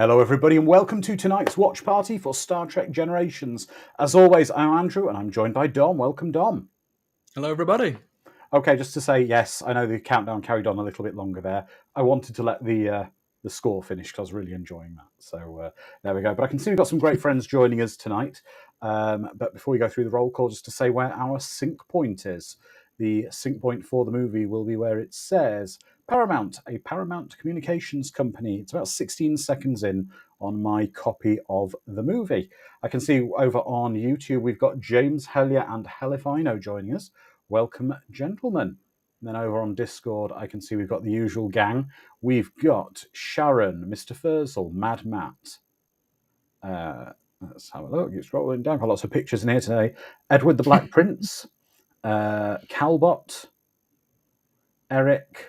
Hello, everybody, and welcome to tonight's watch party for Star Trek Generations. As always, I'm Andrew, and I'm joined by Dom. Welcome, Dom. Hello, everybody. Okay, just to say, yes, I know the countdown carried on a little bit longer there. I wanted to let the score finish because I was really enjoying that. So there we go. But I can see we've got some great friends joining us tonight. But before we go through the roll call, just to say where our sync point is. The sync point for the movie will be where it says Paramount, a Paramount Communications company. It's about 16 seconds in on my copy of the movie. I can see over on YouTube we've got James Hellier and Helifino joining us. Welcome, gentlemen. And then over on Discord, I can see we've got the usual gang. We've got Sharon, Mr. Fursel, Mad Matt. Let's have a look. It's rolling down. Got lots of pictures in here today. Edward the Black Prince, Calbot, Eric.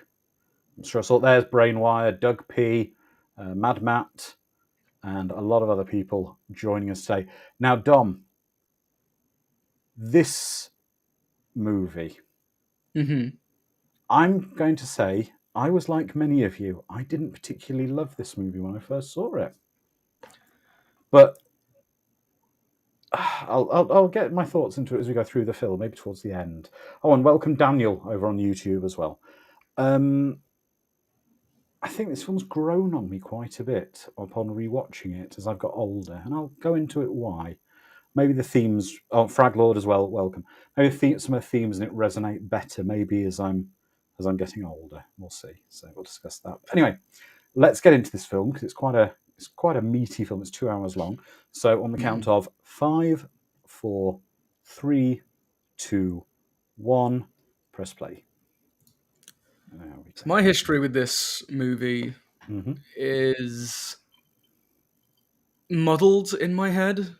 I'm sure I saw there's Brainwire, Doug P, Mad Matt, and a lot of other people joining us today. Now, Dom, this movie, I'm going to say I was like many of you. I didn't particularly love this movie when I first saw it, but I'll get my thoughts into it as we go through the film, maybe towards the end. Oh, and welcome Daniel over on YouTube as well. I think this film's grown on me quite a bit upon rewatching it as I've got older, and I'll go into it why. Maybe the themes, Frag Lord as well, welcome. Maybe some of the themes in it resonate better, maybe as I'm getting older. We'll see. So we'll discuss that. Anyway, let's get into this film because it's quite a meaty film. It's 2 hours long. So on the count of 5, 4, 3, 2, 1, press play. So my history with this movie is muddled in my head.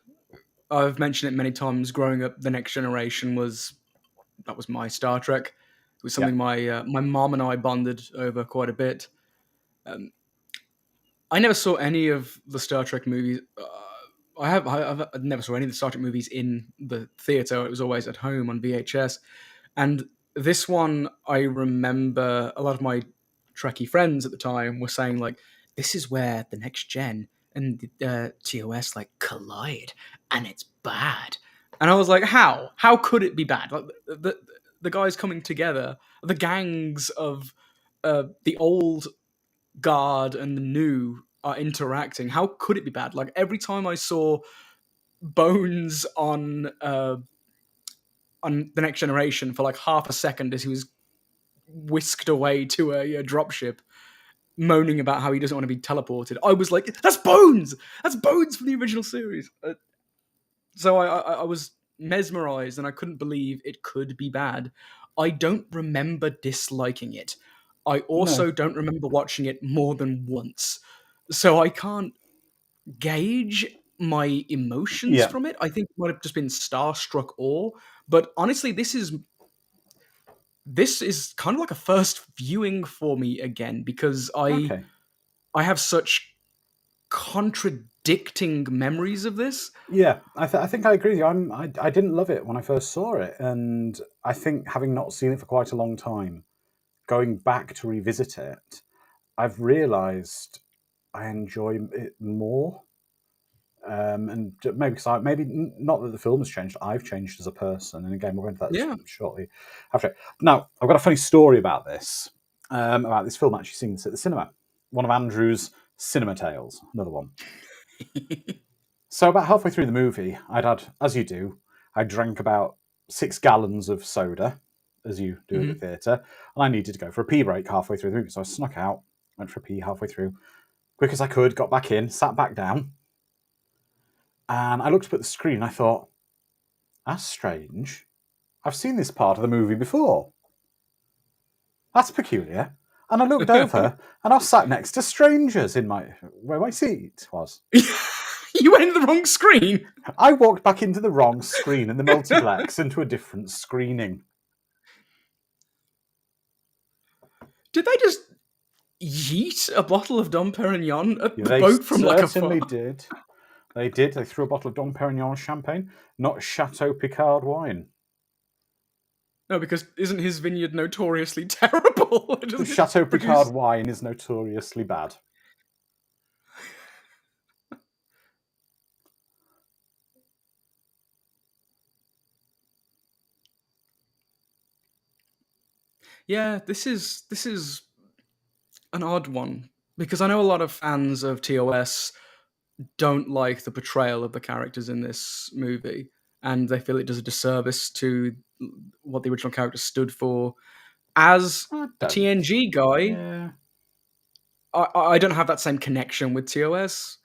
I've mentioned it many times. Growing up, The Next Generation was my Star Trek. It was something my mom and I bonded over quite a bit. I never saw any of the Star Trek movies. I never saw any of the Star Trek movies in the theater. It was always at home on VHS, and this one, I remember a lot of my Trekkie friends at the time were saying, like, this is where the next gen and the TOS, like, collide, and it's bad. And I was like, how? How could it be bad? Like, the guys coming together, the gangs of the old guard and the new are interacting. How could it be bad? Like, every time I saw Bones on The Next Generation for like half a second as he was whisked away to a dropship, moaning about how he doesn't want to be teleported, I was like, that's Bones! That's Bones from the original series! So I was mesmerized and I couldn't believe it could be bad. I don't remember disliking it. I also don't remember watching it more than once. So I can't gauge my emotions from it. I think it might have just been starstruck awe. But honestly, this is kind of like a first viewing for me again because I have such contradicting memories of this. Yeah, I think I agree with you. I didn't love it when I first saw it, and I think having not seen it for quite a long time, going back to revisit it, I've realised I enjoy it more. And maybe not that the film has changed. I've changed as a person, and again, we'll go into that shortly after. Now, I've got a funny story about this film. Actually, seeing this at the cinema, one of Andrew's cinema tales, another one. So about halfway through the movie, I'd had, as you do, I drank about 6 gallons of soda, as you do at the theatre, and I needed to go for a pee break halfway through the movie. So I snuck out, went for a pee halfway through, quick as I could, got back in, sat back down. And I looked up at the screen and I thought, that's strange. I've seen this part of the movie before. That's peculiar. And I looked over and I was sat next to strangers where my seat was. You went into the wrong screen? I walked back into the wrong screen in the multiplex into a different screening. Did they just yeet a bottle of Dom Perignon at the boat from like a far? They certainly did. They did. They threw a bottle of Dom Perignon champagne, not Chateau Picard wine. No, because isn't his vineyard notoriously terrible? Chateau Picard wine is notoriously bad. Yeah, this is an odd one because I know a lot of fans of TOS don't like the portrayal of the characters in this movie, and they feel it does a disservice to what the original character stood for. As I a don't. TNG guy, Yeah. I don't have that same connection with TOS,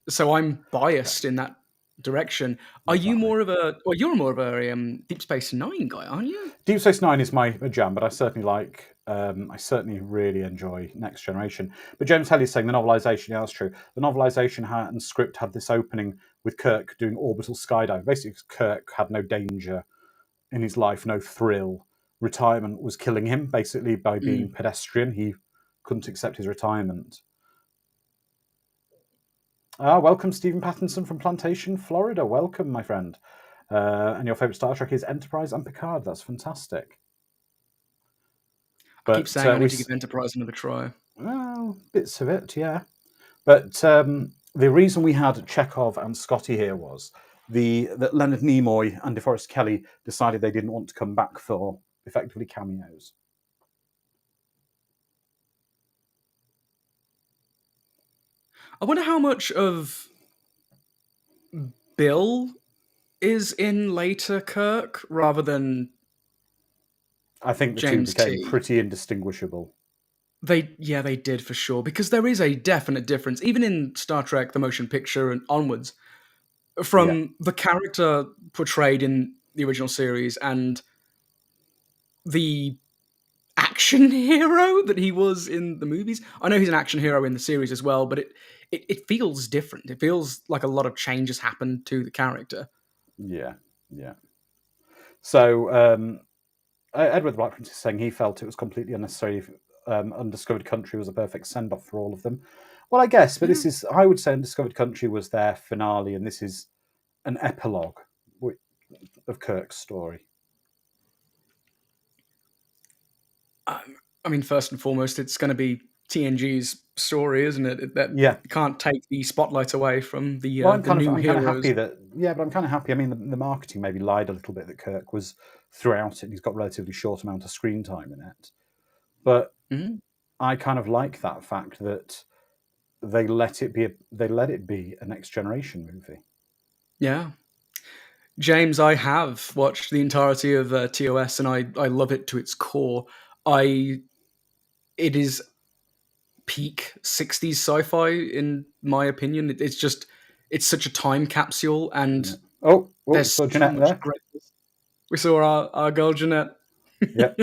so I'm biased in that direction. Are you Exactly. more of a? Well, you're more of a Deep Space Nine guy, aren't you? Deep Space Nine is my jam, but I certainly like. I certainly really enjoy Next Generation. But James Helly's saying the novelization. Yeah, that's true. The novelization and script had this opening with Kirk doing orbital skydive. Basically, Kirk had no danger in his life, no thrill. Retirement was killing him. Basically, by being Mm. pedestrian, he couldn't accept his retirement. Welcome, Stephen Pattinson from Plantation, Florida. Welcome, my friend. And your favorite Star Trek is Enterprise and Picard. That's fantastic. I keep But saying I need to give Enterprise another try. well, bits of it, yeah. But the reason we had Chekhov and Scotty here was that Leonard Nimoy and DeForest Kelly decided they didn't want to come back for effectively cameos. I wonder how much of Bill is in later Kirk rather than I think the two James became T. pretty indistinguishable. They did for sure because there is a definite difference, even in Star Trek: The Motion Picture and onwards, Yeah, from the character portrayed in the original series and the action hero that he was in the movies. I know he's an action hero in the series as well, but it feels different. It feels like a lot of changes happened to the character. yeah, yeah. So Edward Black Prince is saying he felt it was completely unnecessary. Undiscovered Country was a perfect send off for all of them. Well, I guess, but Yeah. this is, I would say, Undiscovered Country was their finale, and this is an epilogue of Kirk's story. I mean, first and foremost, it's going to be TNG's story, isn't it? That Yeah. can't take the spotlight away from Well, the new I'm kind of happy heroes. that, yeah, but I'm kind of happy. I mean, the marketing maybe lied a little bit that Kirk was throughout it, and he's got a relatively short amount of screen time in it. But Mhm. I kind of like that fact that they let it be a Next Generation movie. Yeah, James, I have watched the entirety of TOS, and I love it to its core. I It is peak '60s sci-fi in my opinion. It's just it's such a time capsule, and Yeah. Oh, there's saw so Jeanette much there. greatness. We saw our girl Jeanette. Yeah.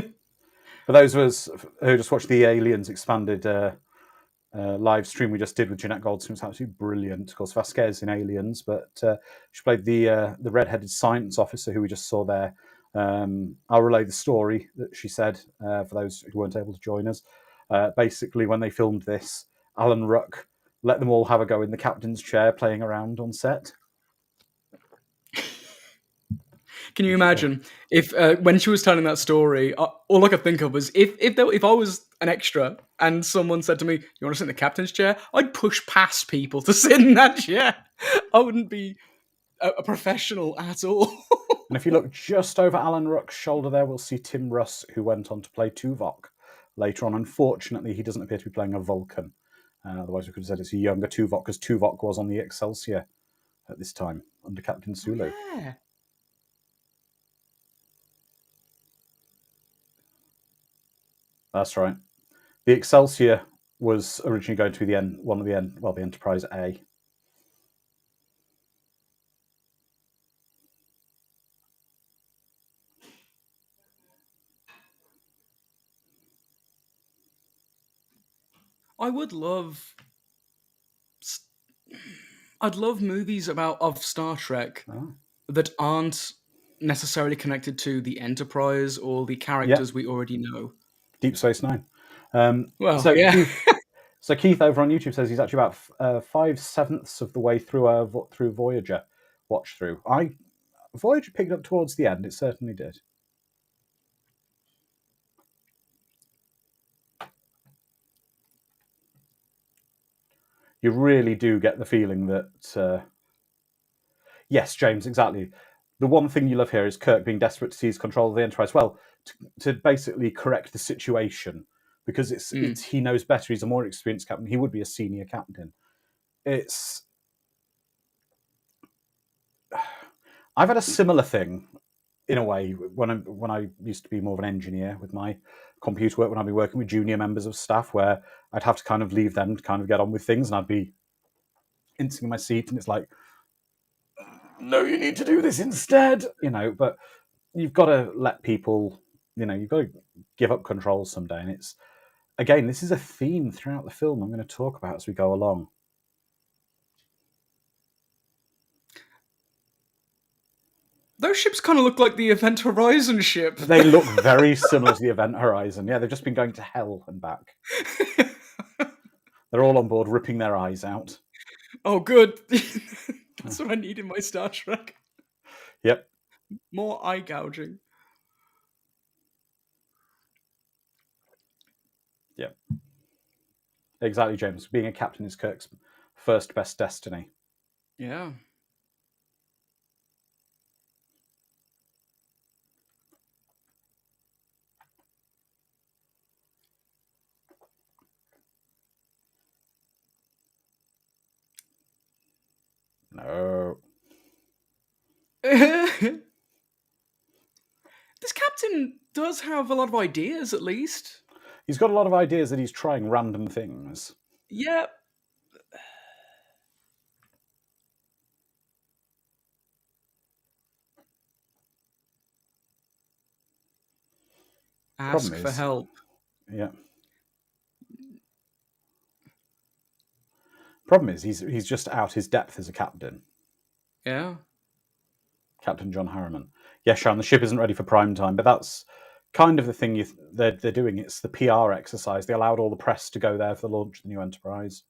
For those of us who just watched the Aliens expanded live stream we just did with Jeanette Goldstein, was absolutely brilliant. Of course, Vasquez in Aliens, but she played the red-headed science officer who we just saw there. I'll relay the story that she said for those who weren't able to join us. Basically, when they filmed this, Alan Ruck let them all have a go in the captain's chair, playing around on set. Can you Yeah, imagine if when she was telling that story, all I could think of was if I was an extra and someone said to me, "You want to sit in the captain's chair?" I'd push past people to sit in that chair. I wouldn't be a professional at all. and if you look just over Alan Ruck's shoulder there, we'll see Tim Russ, who went on to play Tuvok later on. Unfortunately, he doesn't appear to be playing a Vulcan. Otherwise, we could have said it's a younger Tuvok, because Tuvok was on the Excelsior at this time under Captain Oh, Sulu. yeah. That's right. The Excelsior was originally going to be the Enterprise A. I would love. I'd love movies about of Star Trek Oh. that aren't necessarily connected to the Enterprise or the Yeah, characters we already know. Deep Space Nine. Um, Well, so yeah. Keith, so Keith over on YouTube says he's actually about 5/7 of the way through Voyager watch through. Voyager picked up towards the end. It certainly did. You really do get the feeling that yes, James, exactly. the one thing you love here is Kirk being desperate to seize control of the Enterprise. Well, to basically correct the situation, because it's he knows better. He's a more experienced captain. He would be a senior captain. I've had a similar thing in a way when I used to be more of an engineer with my computer work, when I'd be working with junior members of staff, where I'd have to kind of leave them to kind of get on with things, and I'd be insing in my seat, and it's like, no, you need to do this instead, but you've got to let people, you've got to give up control someday. And it's, again, this is a theme throughout the film I'm going to talk about as we go along. Those ships kind of look like the Event Horizon ship. They look very similar to the Event Horizon. Yeah, they've just been going to hell and back. They're all on board, ripping their eyes out. Oh, good. That's what I need in my Star Trek. Yep. More eye gouging. Yep. Exactly, James. Being a captain is Kirk's first best destiny. Yeah. No. This captain does have a lot of ideas, at least. He's got a lot of ideas that he's trying random things. Yep. Ask for help. Yeah. Problem is, he's just out his depth as a captain. Yeah. Captain John Harriman. Yeah, Sharon, the ship isn't ready for prime time, but that's kind of the thing they're doing. It's the PR exercise. They allowed all the press to go there for the launch of the new Enterprise.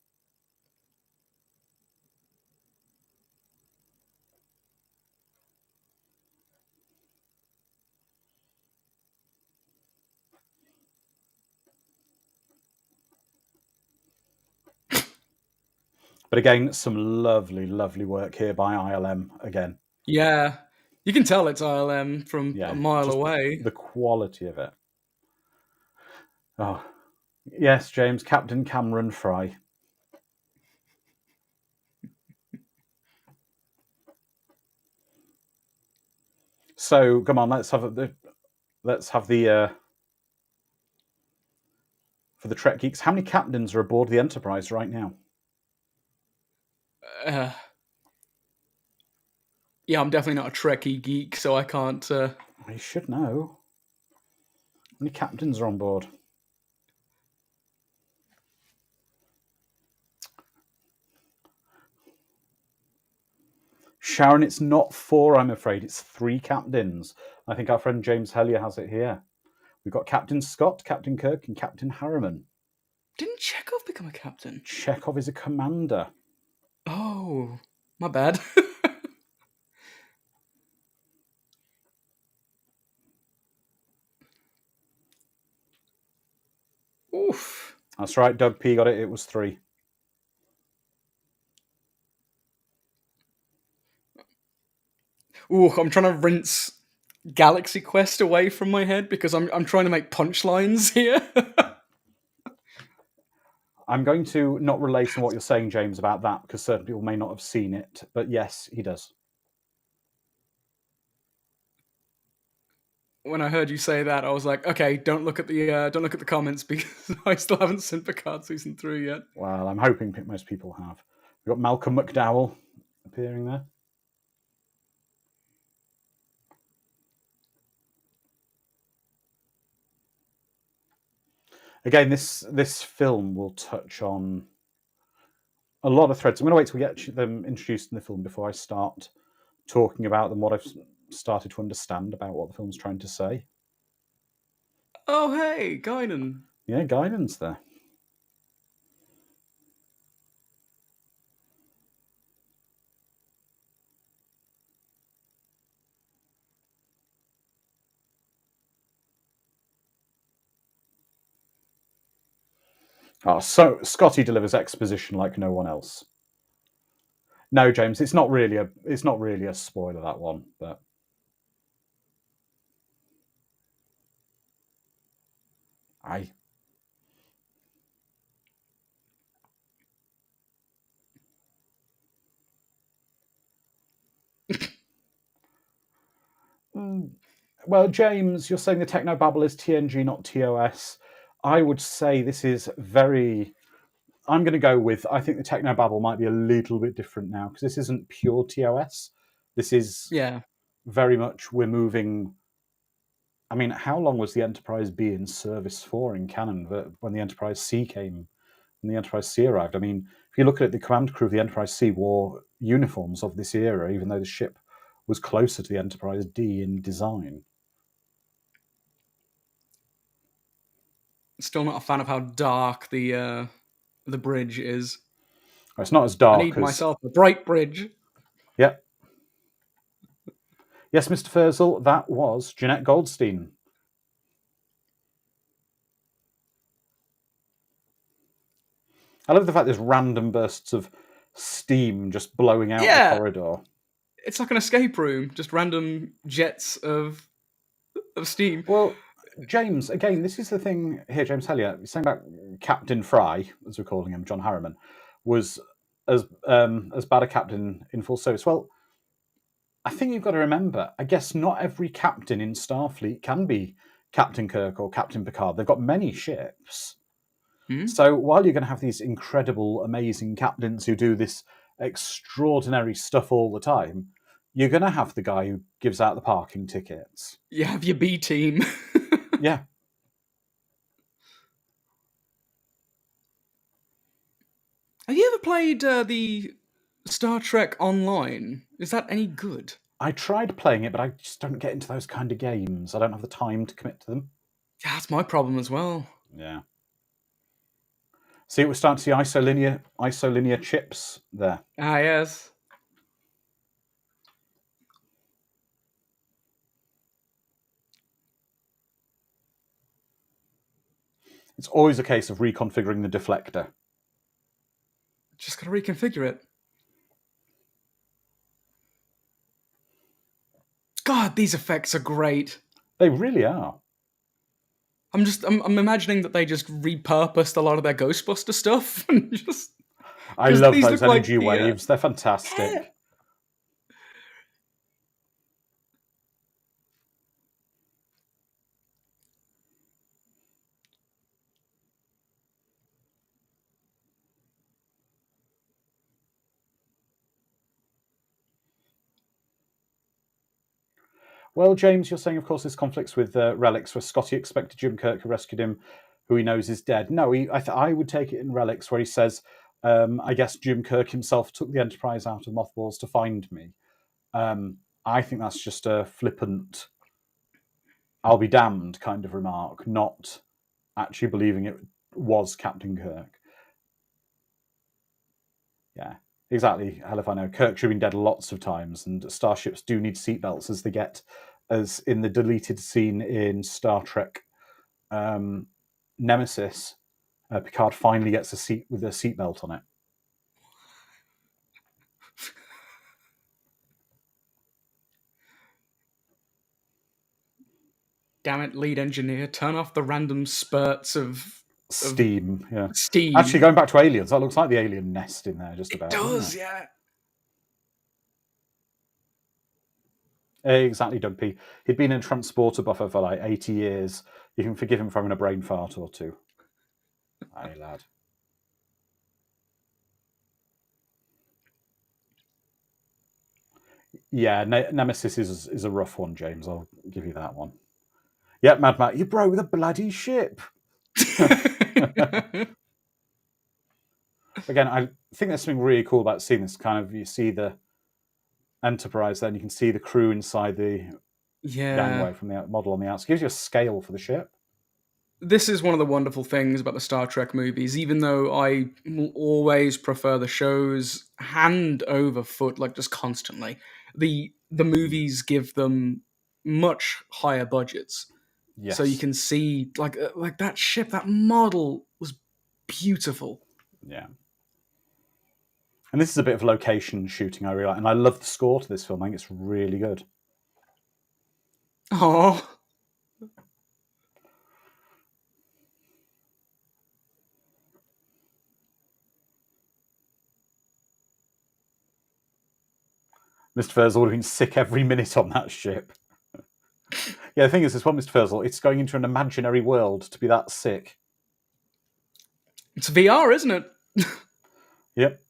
But again, some lovely, lovely work here by ILM again. Yeah. You can tell it's ILM from a mile away. The quality of it. Oh, yes, James, Captain Cameron Fry. So, come on, let's have the for the Trek geeks. How many captains are aboard the Enterprise right now? Yeah, I'm definitely not a Trekkie geek, so I can't. You should know. How many captains are on board? Sharon, it's not 4, I'm afraid. It's 3 captains. I think our friend James Hellier has it here. We've got Captain Scott, Captain Kirk, and Captain Harriman. Didn't Chekhov become a captain? Chekhov is a commander. Oh, my bad. Oof. That's right, Doug P got it. It was 3. Ooh, I'm trying to rinse Galaxy Quest away from my head because I'm trying to make punchlines here. I'm going to not relate on what you're saying, James, about that, because certain people may not have seen it. But yes, he does. When I heard you say that, I was like, okay, don't look at the comments because I still haven't seen Picard season 3 yet. Well, I'm hoping most people have. We've got Malcolm McDowell appearing there. Again, this film will touch on a lot of threads. I'm going to wait till we get them introduced in the film before I start talking about them, what I've started to understand about what the film's trying to say. Oh, hey, Guinan. Yeah, Guinan's there. Oh, so Scotty delivers exposition like no one else. No, James, it's not really a spoiler, that one, but Aye. Mm, well, James, you're saying the technobabble is TNG, not TOS. I would say this is very. I'm going to go with. I think the technobabble might be a little bit different now because this isn't pure TOS. This is Yeah. very much we're moving. I mean, how long was the Enterprise B in service for in canon when the Enterprise C came? When the Enterprise C arrived, I mean, if you look at it, the command crew of the Enterprise C wore uniforms of this era, even though the ship was closer to the Enterprise D in design. Still not a fan of how dark the bridge is. It's not as I dark need as. myself a bright bridge. Yeah. Yes, Mr. Furzel, that was Jeanette Goldstein. I love the fact there's random bursts of steam just blowing out the Yeah, corridor. it's like an escape room, just random jets of steam. Well, James, again, this is the thing here, James Hellier, you're saying about Captain Fry, as we're calling him, John Harriman, was as bad a captain in full service. Well, I think you've got to remember, I guess not every captain in Starfleet can be Captain Kirk or Captain Picard. They've got many ships. Hmm? So while you're going to have these incredible, amazing captains who do this extraordinary stuff all the time, you're going to have the guy who gives out the parking tickets. You have your B team. Yeah. Have you ever played the Star Trek Online? Is that any good? I tried playing it, but I just don't get into those kind of games. I don't have the time to commit to them. Yeah, that's my problem as well. Yeah. See, we're starting to see isolinear chips there. Ah, yes. It's always a case of reconfiguring the deflector. Just gotta reconfigure it. God, these effects are great. They really are. I'm imagining that they just repurposed a lot of their Ghostbuster stuff and just I because love these those look like energy the waves. They're yeah. fantastic. Well, James, you're saying, of course, this conflicts with Relics, where Scotty expected Jim Kirk, who rescued him, who he knows is dead. No, I would take it in Relics, where he says, I guess Jim Kirk himself took the Enterprise out of mothballs to find me. I think that's just a flippant, I'll be damned kind of remark, not actually believing it was Captain Kirk. Yeah, exactly. Hell if I know. Kirk should have been dead lots of times, and starships do need seatbelts as they get, as in the deleted scene in Star Trek Nemesis. Picard finally gets a seat with a seatbelt on it. Damn it, lead engineer, turn off the random spurts of Steam, yeah. Actually, steam. going back to aliens, that looks like the alien nest in there, just It about, doesn't does, it? yeah. Exactly, Doug P. He'd been in a transporter buffer for like 80 years. You can forgive him for having a brain fart or two. Aye, lad. Yeah, Nemesis is a rough one, James. I'll give you that one. Yep, Mad Matt, you broke the bloody ship. Again, I think there's something really cool about seeing this kind of. You see the Enterprise, then you can see the crew inside the Yeah. gangway from the model on the outside. It gives you a scale for the ship. This is one of the wonderful things about the Star Trek movies, even though I will always prefer the shows hand over foot, like just constantly. The movies give them much higher budgets. So you Yes. can see like that ship, that model was beautiful. Yeah. And this is a bit of location shooting, I realize, and I love the score to this film. I think it's really good. Oh, Mr. Furzel would have been sick every minute on that ship. Yeah, the thing is, as well, Mr. Furzel, it's going into an imaginary world to be that sick. It's VR, isn't it? Yep.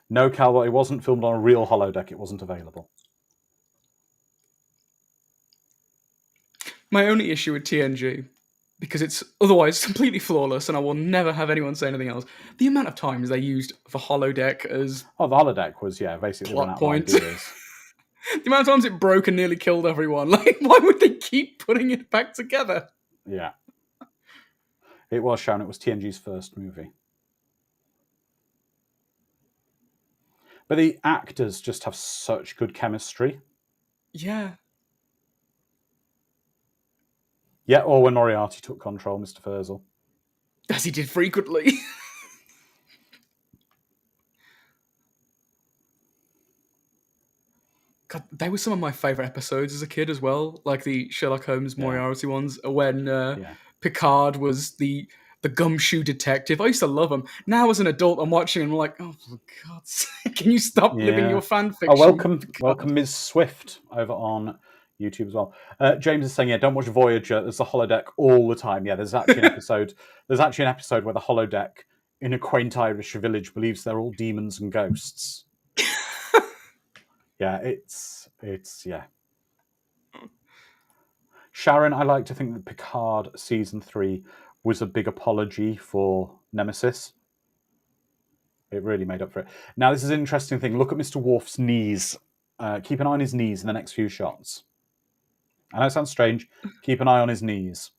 No, Cal, it wasn't filmed on a real holodeck. It wasn't available. My only issue with TNG, because it's otherwise completely flawless, and I will never have anyone say anything else. The amount of times they used the holodeck as Oh, the holodeck was, yeah, basically run plot out of point. ideas. The amount of times it broke and nearly killed everyone. Like, why would they keep putting it back together? Yeah. It was shown. It was TNG's first movie. But the actors just have such good chemistry. Yeah. Yeah, or when Moriarty took control, Mr. Furzel. As he did frequently. God, they were some of my favourite episodes as a kid as well, like the Sherlock Holmes Moriarty ones, when Picard was the gumshoe detective. I used to love him. Now, as an adult, I'm watching and I'm like, oh, for God's sake, can you stop living your fan fiction? Oh, welcome, Ms. Swift over on YouTube as well. James is saying, yeah, don't watch Voyager. There's a holodeck all the time. Yeah, there's actually an episode. There's actually an episode where the holodeck in a quaint Irish village believes they're all demons and ghosts. Yeah, it's yeah. Sharon, I like to think that Picard season 3 was a big apology for Nemesis. It really made up for it. Now, this is an interesting thing. Look at Mr. Worf's knees. Keep an eye on his knees in the next few shots. I know it sounds strange. Keep an eye on his knees.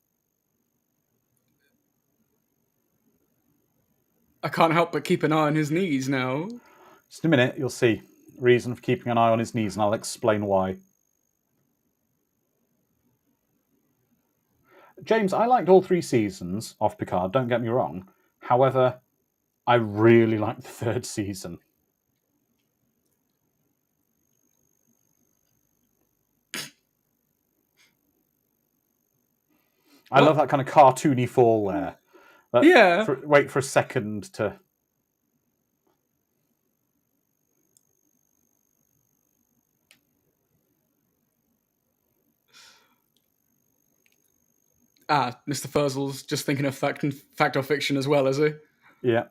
I can't help but keep an eye on his knees now. Just a minute, you'll see. Reason for keeping an eye on his knees, and I'll explain why. James, I liked all 3 seasons of Picard, don't get me wrong. However, I really liked the 3rd season. I love that kind of cartoony fall there. But yeah. Wait for a second to... Mr. Furzel's just thinking of fact or fiction as well, is he? Yeah.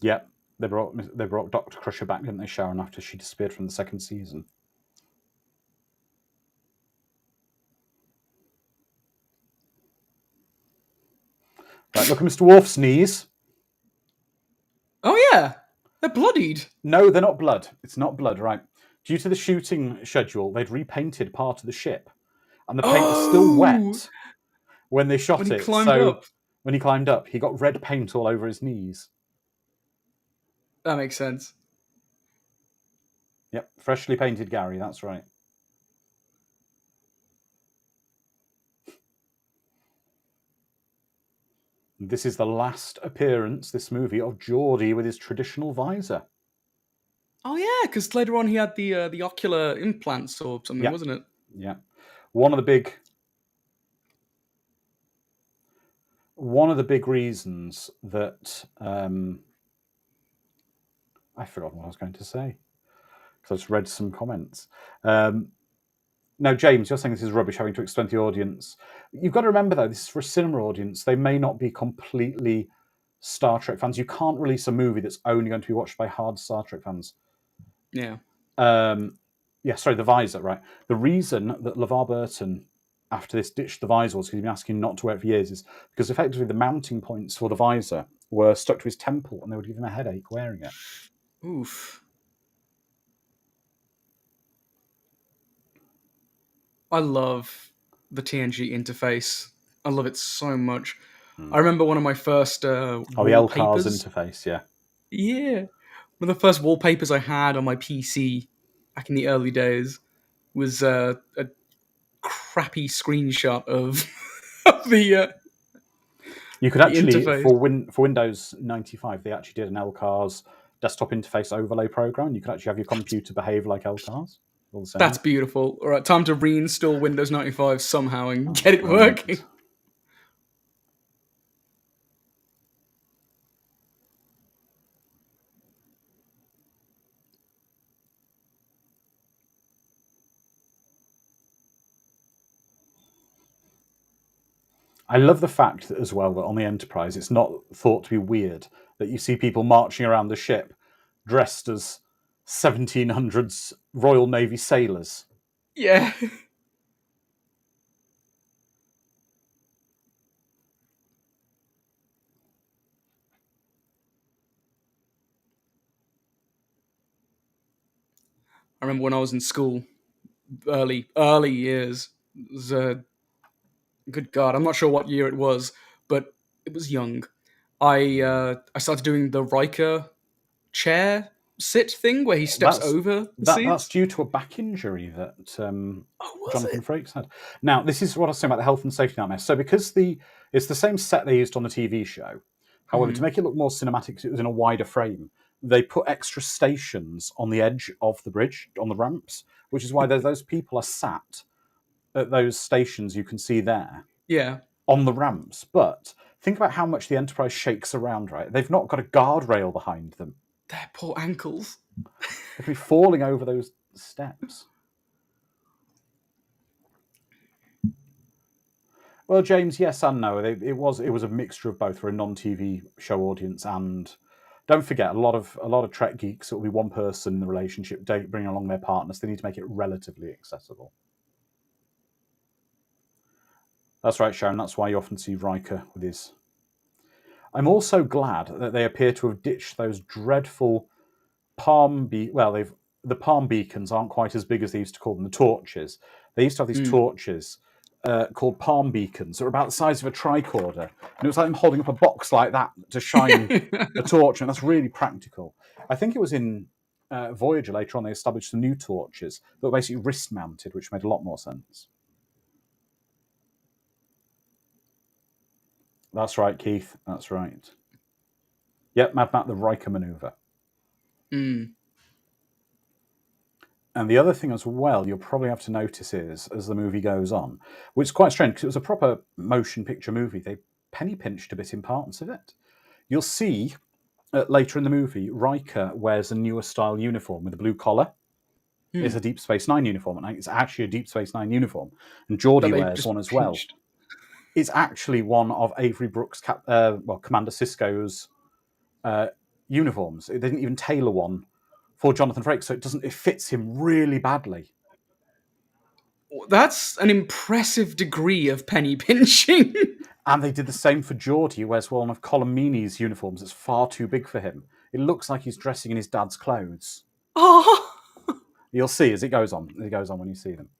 Yeah, they brought Dr. Crusher back, didn't they, Sharon, after she disappeared from the 2nd season? Right, look at Mr. Worf's knees. Oh, yeah. They're bloodied. No, they're not blood. It's not blood, right? Due to the shooting schedule, they'd repainted part of the ship. And the paint was still wet when they shot it. So when he climbed up, he got red paint all over his knees. That makes sense. Yep, freshly painted Gary, that's right. This is the last appearance, this movie, of Geordie with his traditional visor. Oh yeah, because later on he had the ocular implants or something, wasn't it? Yeah. One of the big reasons that I forgot what I was going to say because I just read some comments. Now, James, you're saying this is rubbish, having to explain to the audience. You've got to remember, though, this is for a cinema audience. They may not be completely Star Trek fans. You can't release a movie that's only going to be watched by hard Star Trek fans. Yeah. The visor, right? The reason that LeVar Burton, after this, ditched the visor was because he'd been asking not to wear it for years, is because effectively the mounting points for the visor were stuck to his temple and they would give him a headache wearing it. Oof. I love the TNG interface. I love it so much. I remember one of my first the LCARS interface, yeah. Yeah. One of the first wallpapers I had on my PC back in the early days was a crappy screenshot of the... You could The actually, interface. for Windows 95, they actually did an LCARS desktop interface overlay program. You could actually have your computer behave like LCARS, all the That's same. beautiful. All right, time to reinstall Windows 95 somehow and get That's it right. working. I love the fact that, as well, that on the Enterprise, it's not thought to be weird that you see people marching around the ship dressed as 1700s Royal Navy sailors. Yeah. I remember when I was in school, early years. It was, good God, I'm not sure what year it was, but it was young. I started doing the Riker chair sit thing where he steps That's over the that's seats. due to a back injury that Oh, was Jonathan it? Frakes had. Now, this is what I was saying about the health and safety nightmare. So, because it's the same set they used on the TV show, however, to Hmm. make it look more cinematic, because it was in a wider frame, they put extra stations on the edge of the bridge on the ramps, which is why those people are sat at those stations you can see there Yeah, on the ramps. But think about how much the Enterprise shakes around. Right, they've not got a guardrail behind them. their poor ankles. They could be falling over those steps. Well, James, yes and no. It was a mixture of both for a non-TV show audience, and don't forget a lot of Trek geeks. It will be one person in the relationship bringing along their partners. They need to make it relatively accessible. That's right, Sharon. That's why you often see Riker with his. I'm also glad that they appear to have ditched those dreadful the palm beacons aren't quite as big as they used to call them, the torches. They used to have these Hmm. torches called palm beacons that were about the size of a tricorder, and it was like them holding up a box like that to shine a torch, and that's really practical. I think it was in Voyager later on they established some new torches that were basically wrist mounted, which made a lot more sense. That's right, Keith. That's right. Yep, Mad Matt the Riker maneuver. Hmm. And the other thing as well, you'll probably have to notice is as the movie goes on, which is quite strange because it was a proper motion picture movie. They penny pinched a bit in parts of it. You'll see later in the movie, Riker wears a newer style uniform with a blue collar. It's Hmm. a Deep Space Nine uniform, and it's actually a Deep Space Nine uniform. And That Geordie they wears just one as well. pinched. It's actually one of Avery Brooks, Commander Cisco's uh, uniforms. They didn't even tailor one for Jonathan Frakes, so it fits him really badly. That's an impressive degree of penny pinching. And they did the same for Geordie, who wears one of Colomini's uniforms that's far too big for him. It looks like he's dressing in his dad's clothes. Oh. You'll see as it goes on. As it goes on when you see them.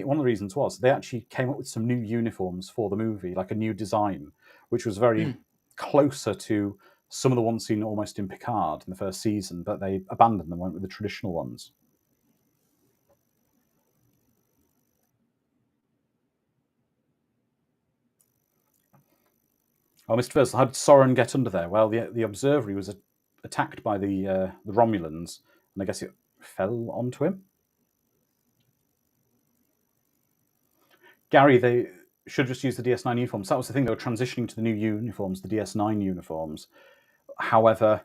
One of the reasons was they actually came up with some new uniforms for the movie, like a new design, which was very Hmm. closer to some of the ones seen almost in Picard in the first season, but they abandoned them, went with the traditional ones. Oh, Mr. Versal, how did Soren get under there? Well, the observatory was attacked by the Romulans, and I guess it fell onto him. Gary, they should just use the DS9 uniforms. That was the thing; they were transitioning to the new uniforms, the DS9 uniforms. However,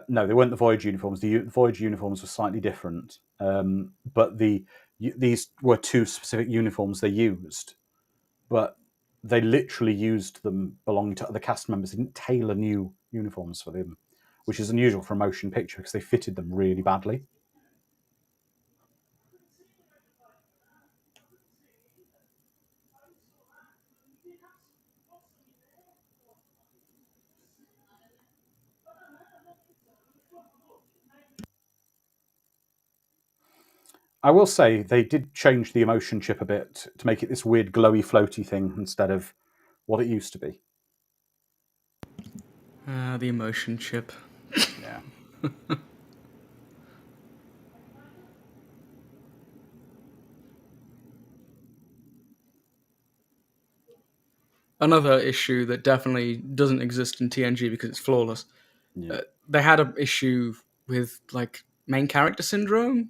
no, they weren't the Voyage uniforms. The Voyage uniforms were slightly different, but these were two specific uniforms they used. But they literally used them belonging to other cast members. They didn't tailor new uniforms for them, which is unusual for a motion picture because they fitted them really badly. I will say they did change the emotion chip a bit to make it this weird glowy floaty thing instead of what it used to be. The emotion chip. Yeah. Another issue that definitely doesn't exist in TNG because it's flawless. Yeah. They had an issue with like main character syndrome.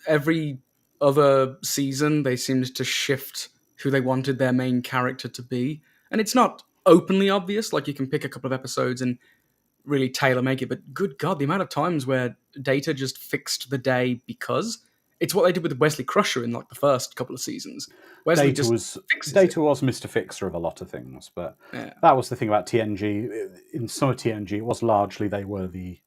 Every other season, they seemed to shift who they wanted their main character to be, and it's not openly obvious. Like you can pick a couple of episodes and really tailor make it. But good God, the amount of times where Data just fixed the day because it's what they did with Wesley Crusher in like the first couple of seasons. Wesley Data just was fixes it. Data was Mr. Fixer of a lot of things, but Yeah. that was the thing about TNG. In some of TNG, it was largely they were the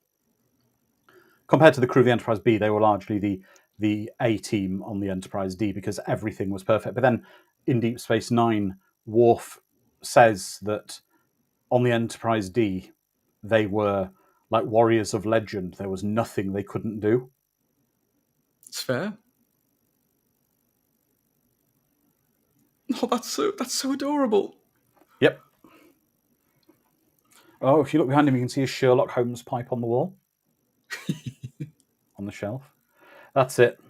compared to the crew of the Enterprise B, they were largely the A team on the Enterprise D because everything was perfect. But then in Deep Space Nine, Worf says that on the Enterprise D, they were like warriors of legend. There was nothing they couldn't do. It's fair. Oh, that's so adorable. Yep. Oh, if you look behind him, you can see a Sherlock Holmes pipe on the wall, on the shelf. That's it.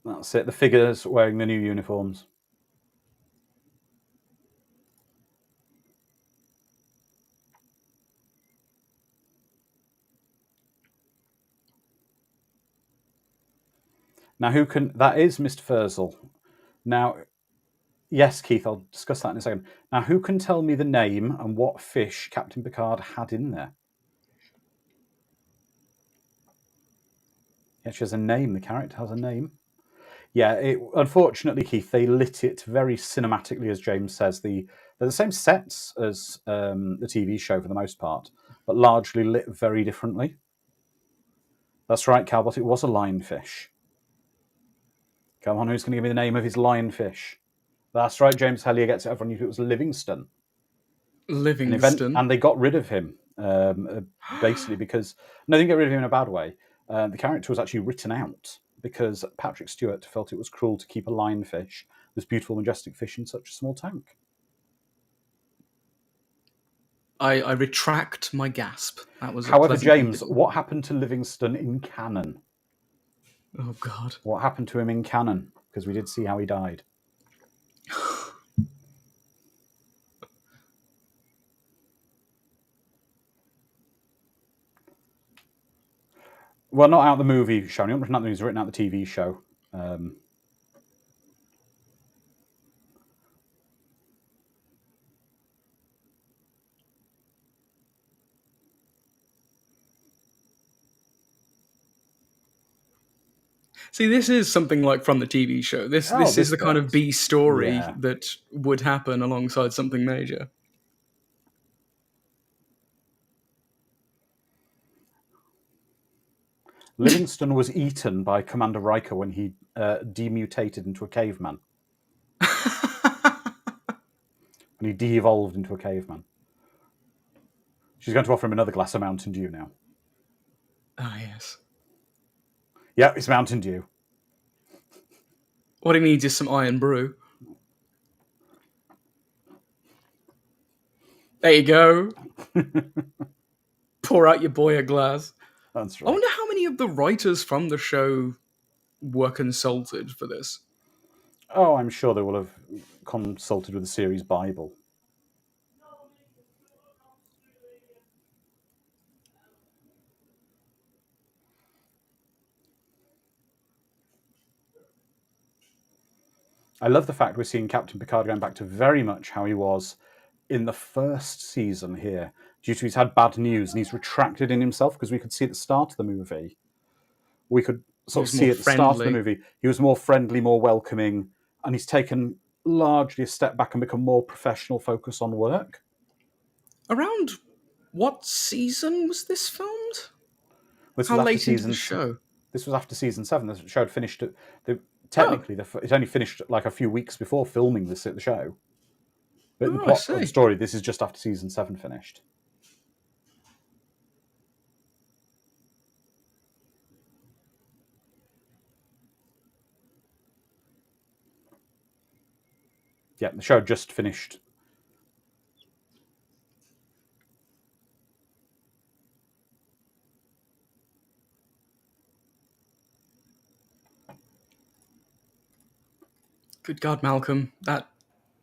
That's it. The figures wearing the new uniforms. Now, who can? That is Mr. Furzel. Now, yes, Keith, I'll discuss that in a second. Now, who can tell me the name and what fish Captain Picard had in there? Yeah, she has a name. The character has a name. Yeah, unfortunately, Keith, they lit it very cinematically, as James says. They're the same sets as the TV show for the most part, but largely lit very differently. That's right, Calbot. It was a lionfish. Come on, who's going to give me the name of his lionfish? That's right, James Hellier gets it. Everyone knew it was Livingston. An event, Livingston. and they got rid of him basically because no, they didn't get rid of him in a bad way. The character was actually written out because Patrick Stewart felt it was cruel to keep a lionfish, this beautiful, majestic fish, in such a small tank. I retract my gasp. That was a However, pleasant thing to James, do. what happened to Livingston in canon? Oh God. What happened to him in canon? Because we did see how he died. Well, not out the movie show. Not written out the movie, written out the TV show. See, this is something like from the TV show. This Oh, this is this the kind of bit. B story Yeah. that would happen alongside something major. Livingston was eaten by Commander Riker when he demutated into a caveman. And he de-evolved into a caveman. She's going to offer him another glass of Mountain Dew now. Ah, yes. Yeah, it's Mountain Dew. What he needs is some iron brew. There you go. Pour out your boy a glass. That's I right. wonder how many of the writers from the show were consulted for this. Oh, I'm sure they will have consulted with the series Bible. I love the fact we're seeing Captain Picard going back to very much how he was in the first season here, due to he's had bad news and he's retracted in himself, because we could see at the start of the movie, we could He sort of was more see at the start of the friendly. movie, he was more friendly, more welcoming, and he's taken largely a step back and become more professional, focus on work. Around what season was this filmed? This How was after late into the season. show? This was after season 7. The show had finished. Oh, Technically, it only finished like a few weeks before filming this at the show. But in the oh, I plot of the see. story, this is just after season 7 finished. Yeah, the show had just finished. Good God, Malcolm, that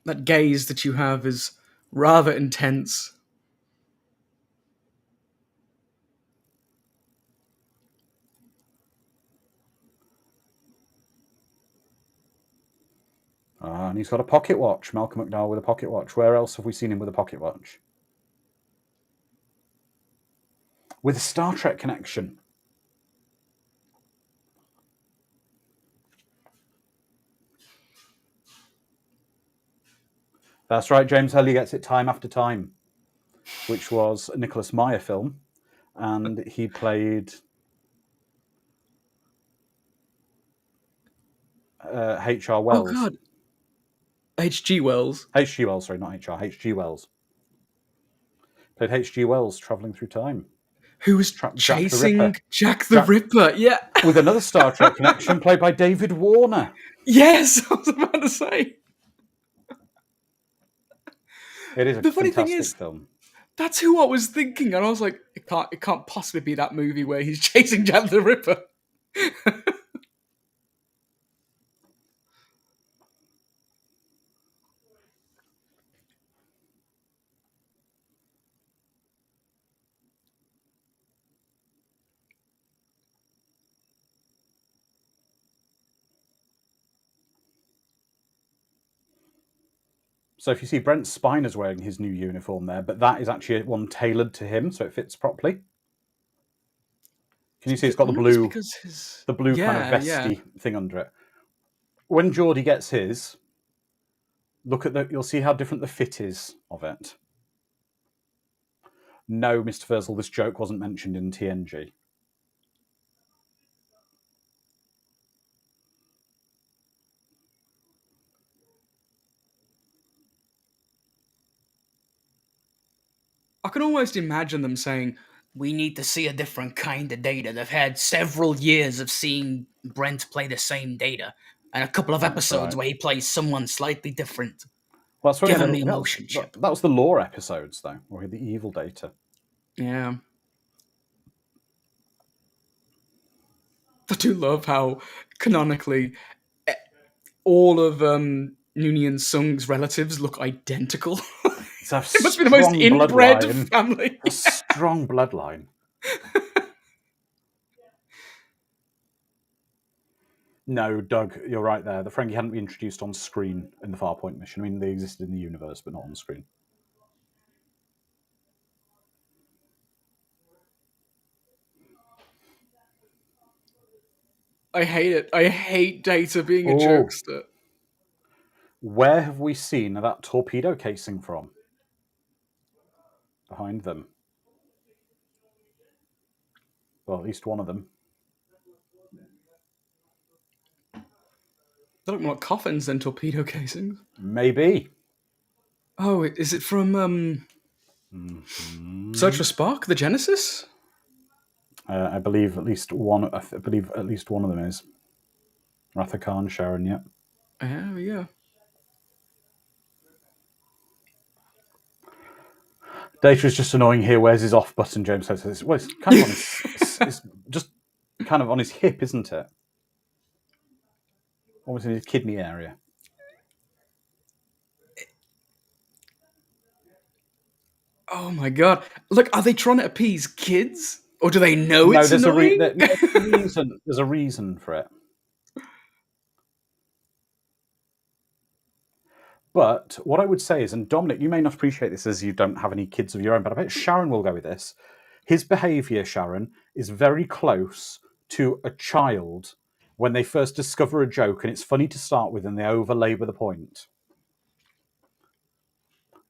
That gaze that you have is rather intense. And he's got a pocket watch. Malcolm McDowell with a pocket watch. Where else have we seen him with a pocket watch? With a Star Trek connection. That's right, James Hurley gets it time after time, which was a Nicholas Meyer film, and he played H.R. Oh Wells. God, H.G. Wells. H.G. Wells, sorry, not H.R. H.G. Wells. Played H.G. Wells traveling through time. Who was Jack the Ripper. chasing Jack the Ripper? Yeah. With another Star Trek connection played by David Warner. Yes, I was about to say. It is a The funny thing fantastic is, film. that's who I was thinking, and I was like, it can't possibly be that movie where he's chasing Jack the Ripper. So if you see, Brent Spiner's wearing his new uniform there, but that is actually one tailored to him, so it fits properly. Can you see it's got I the wonder if it's blue, because his kind of yeah. vesty thing under it? When Geordie gets his, look at you'll see how different the fit is of it. No, Mr. Fursel, this joke wasn't mentioned in TNG. I can almost imagine them saying, "We need to see a different kind of data." They've had several years of seeing Brent play the same data, and a couple of That's episodes right. where he plays someone slightly different. Well, that's Give him right. the emotion That chip. was the lore episodes, though, or the evil data. Yeah. I do love how canonically all of Noonien Sung's relatives look identical. It's a It must be the most strong inbred bloodline. family. A strong bloodline. No, Doug, you're right there. The Ferengi hadn't been introduced on screen in the Farpoint mission. I mean, they existed in the universe, but not on screen. I hate it. I hate Data being a Oh, jokester. where have we seen that torpedo casing from? Behind them. Well, at least one of them. They look more like coffins than torpedo casings. Maybe. Oh, is it from Search for Spock, the Genesis? I believe at least one. I believe at least one of them is Ratha Khan, Sharon. Yep. Yeah. Data is just annoying here. Where's his off button? James says. Well, it's kind of on his. It's just kind of on his hip, isn't it? Almost in his kidney area. Oh my god! Look, are they trying to appease kids, or do they know No, it's there's a annoying? reason. There's a reason for it. But what I would say is, and Dominic, you may not appreciate this as you don't have any kids of your own, but I bet Sharon will go with this. His behaviour, Sharon, is very close to a child when they first discover a joke and it's funny to start with and they overlabour the point.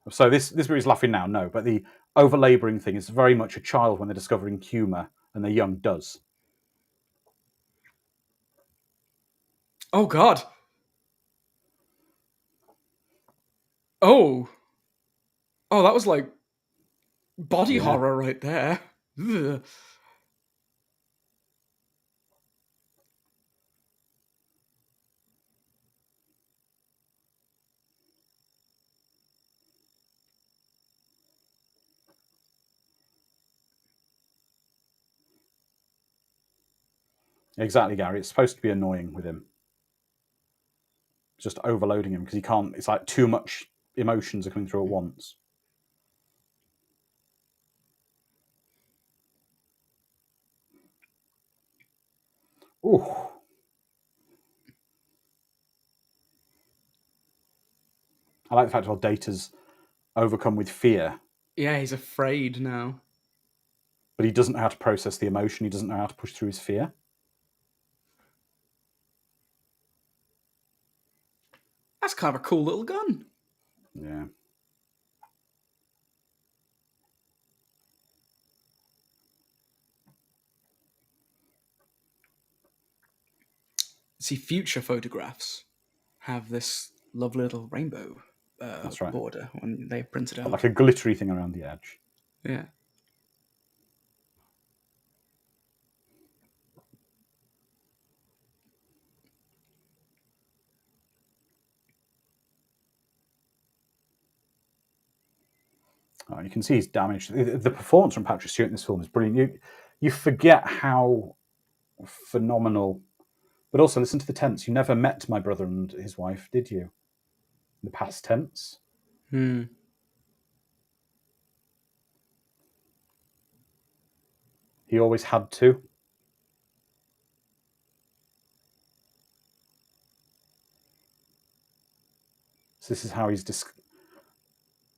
So this movie's laughing now, no, but the overlabouring thing is very much a child when they're discovering humour and they're young does. Oh god! Oh, that was like body Yeah. horror right there. Ugh. Exactly, Gary. It's supposed to be annoying with him. just overloading him because he can't. It's like too much emotions are coming through at once. Ooh. I like the fact how Data's overcome with fear, Yeah, he's afraid now. but he doesn't know how to process the emotion. He doesn't know how to push through his fear. That's kind of a cool little gun. Yeah. See, future photographs have this lovely little rainbow That's right. border when they print it out. Like a glittery thing around the edge. Yeah. Oh, you can see he's damaged. The performance from Patrick Stewart in this film is brilliant. You forget how phenomenal. But also, listen to the tense. You never met my brother and his wife, did you? In the past tense. Hmm. He always had to. So this is how he's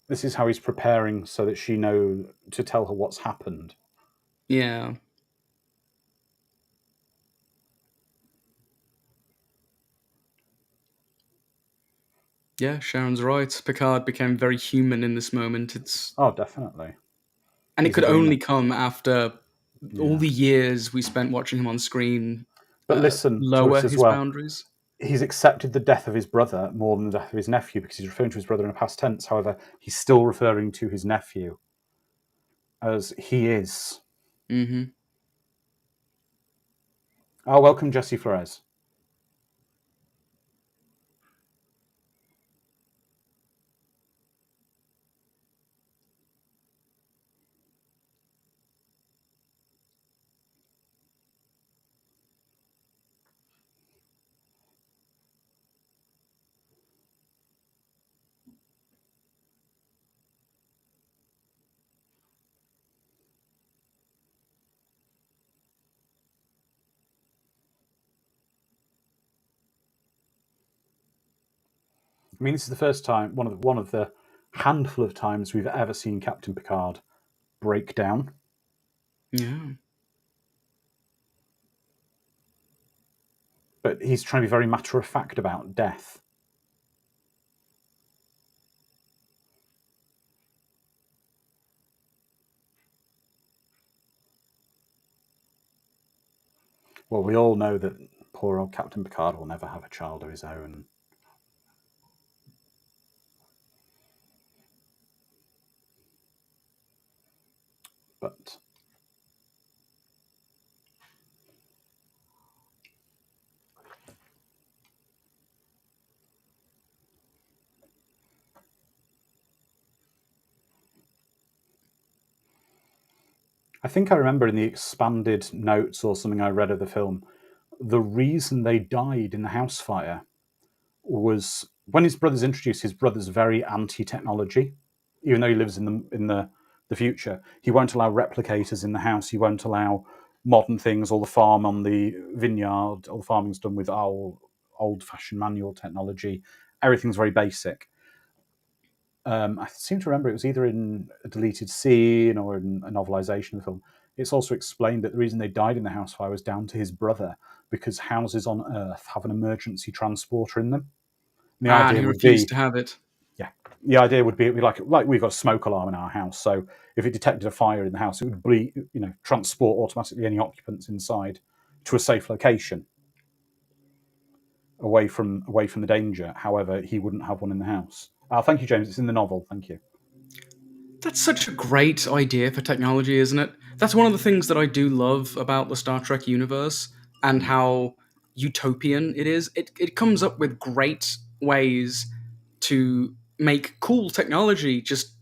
this is how he's preparing so that she know to tell her what's happened. Yeah. Yeah, Sharon's right. Picard became very human in this moment. Oh, definitely. And it He's a could very only come after all yeah. the years we spent watching him on screen But listen to lower us as his well. boundaries. He's accepted the death of his brother more than the death of his nephew because he's referring to his brother in a past tense. However, he's still referring to his nephew as he is. Mm-hmm. Oh, welcome, Jesse Flores. I mean, this is the first time, one of the handful of times we've ever seen Captain Picard break down. Yeah. But he's trying to be very matter of fact about death. Well, we all know that poor old Captain Picard will never have a child of his own. But I think I remember in the expanded notes or something I read of the film, the reason they died in the house fire was when his brother's introduced. His brother's very anti-technology, even though he lives in the future. He won't allow replicators in the house. He won't allow modern things. All the farm on the vineyard, all the farming's done with old-fashioned manual technology. Everything's very basic. I seem to remember it was either in a deleted scene or in a novelization of the film. It's also explained that the reason they died in the house fire was down to his brother because houses on Earth have an emergency transporter in them. And the And idea he would refused be, to have it. yeah, the idea would be it'd be like we've got a smoke alarm in our house, so if it detected a fire in the house, it would transport automatically any occupants inside to a safe location, away from the danger. However, he wouldn't have one in the house. Thank you, James. It's in the novel. Thank you. That's such a great idea for technology, isn't it? That's one of the things that I do love about the Star Trek universe and how utopian it is. It comes up with great ways to make cool technology just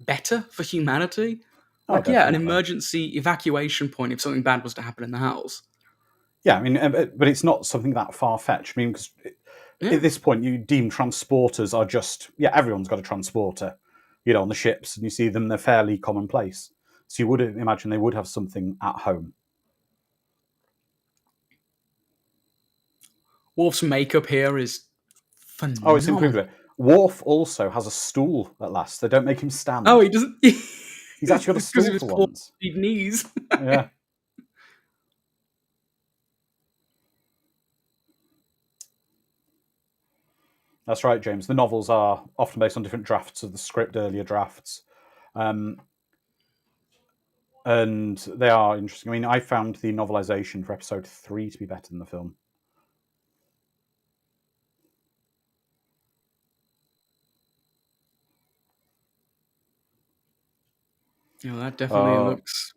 better for humanity. Oh, Like, yeah, an definitely. emergency evacuation point if something bad was to happen in the house. Yeah, I mean, but it's not something that far fetched. I mean, because Yeah. at this point, you deem transporters are just, everyone's got a transporter, on the ships, and you see them, they're fairly commonplace. So you would imagine they would have something at home. Worf's makeup here is Oh, it's improved a phenomenal. bit. Worf also has a stool at last. They don't make him Oh, stand. he doesn't. He's actually got a Because stool of his for poor once. knees. Yeah. That's right, James. The novels are often based on different drafts of the script, earlier drafts. Um, and they are interesting. I mean, I found the novelization for episode 3 to be better than the film. Yeah, that definitely looks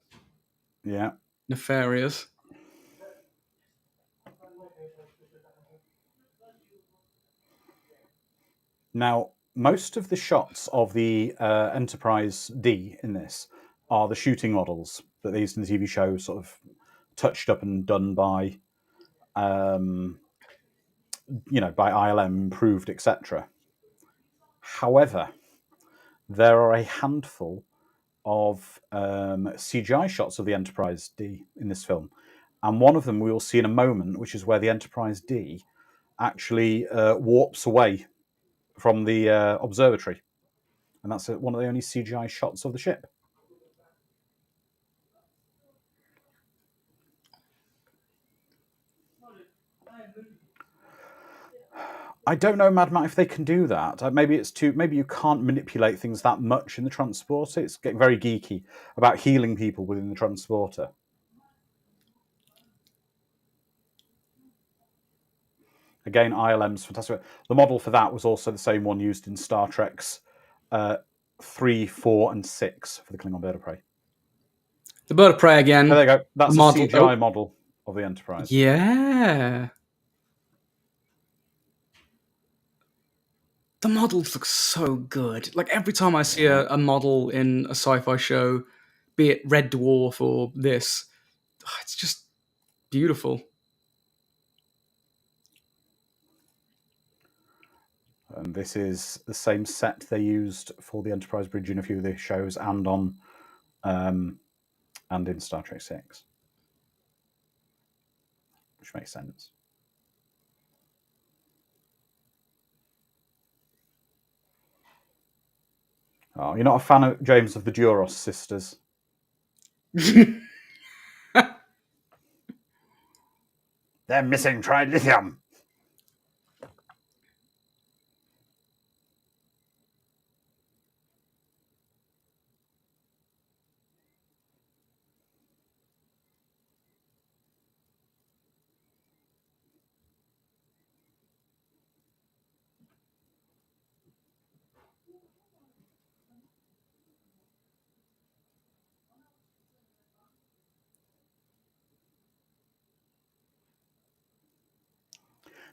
Yeah. nefarious. Now, most of the shots of the Enterprise D in this are the shooting models that they used in the TV show, sort of touched up and done by, by ILM, improved, etc. However, there are a handful of CGI shots of the Enterprise D in this film, and one of them we will see in a moment, which is where the Enterprise D actually warps away from the observatory, and that's one of the only CGI shots of the ship. I don't know, Mad Matt, if they can do that. Maybe it's too. Maybe you can't manipulate things that much in the transporter. It's getting very geeky about healing people within the transporter. Again, ILM's fantastic. The model for that was also the same one used in Star Trek's 3, 4, and 6 for the Klingon Bird of Prey. The bird of prey again. Oh, there you go. That's a Model. CGI model of the Enterprise. Yeah. The models look so good. Like every time I see a model in a sci-fi show, be it Red Dwarf or this, it's just beautiful. And this is the same set they used for the Enterprise bridge in a few of the shows and on and in Star Trek 6, which makes sense. Oh, you're not a fan of James of the Duros sisters? They're missing trilithium.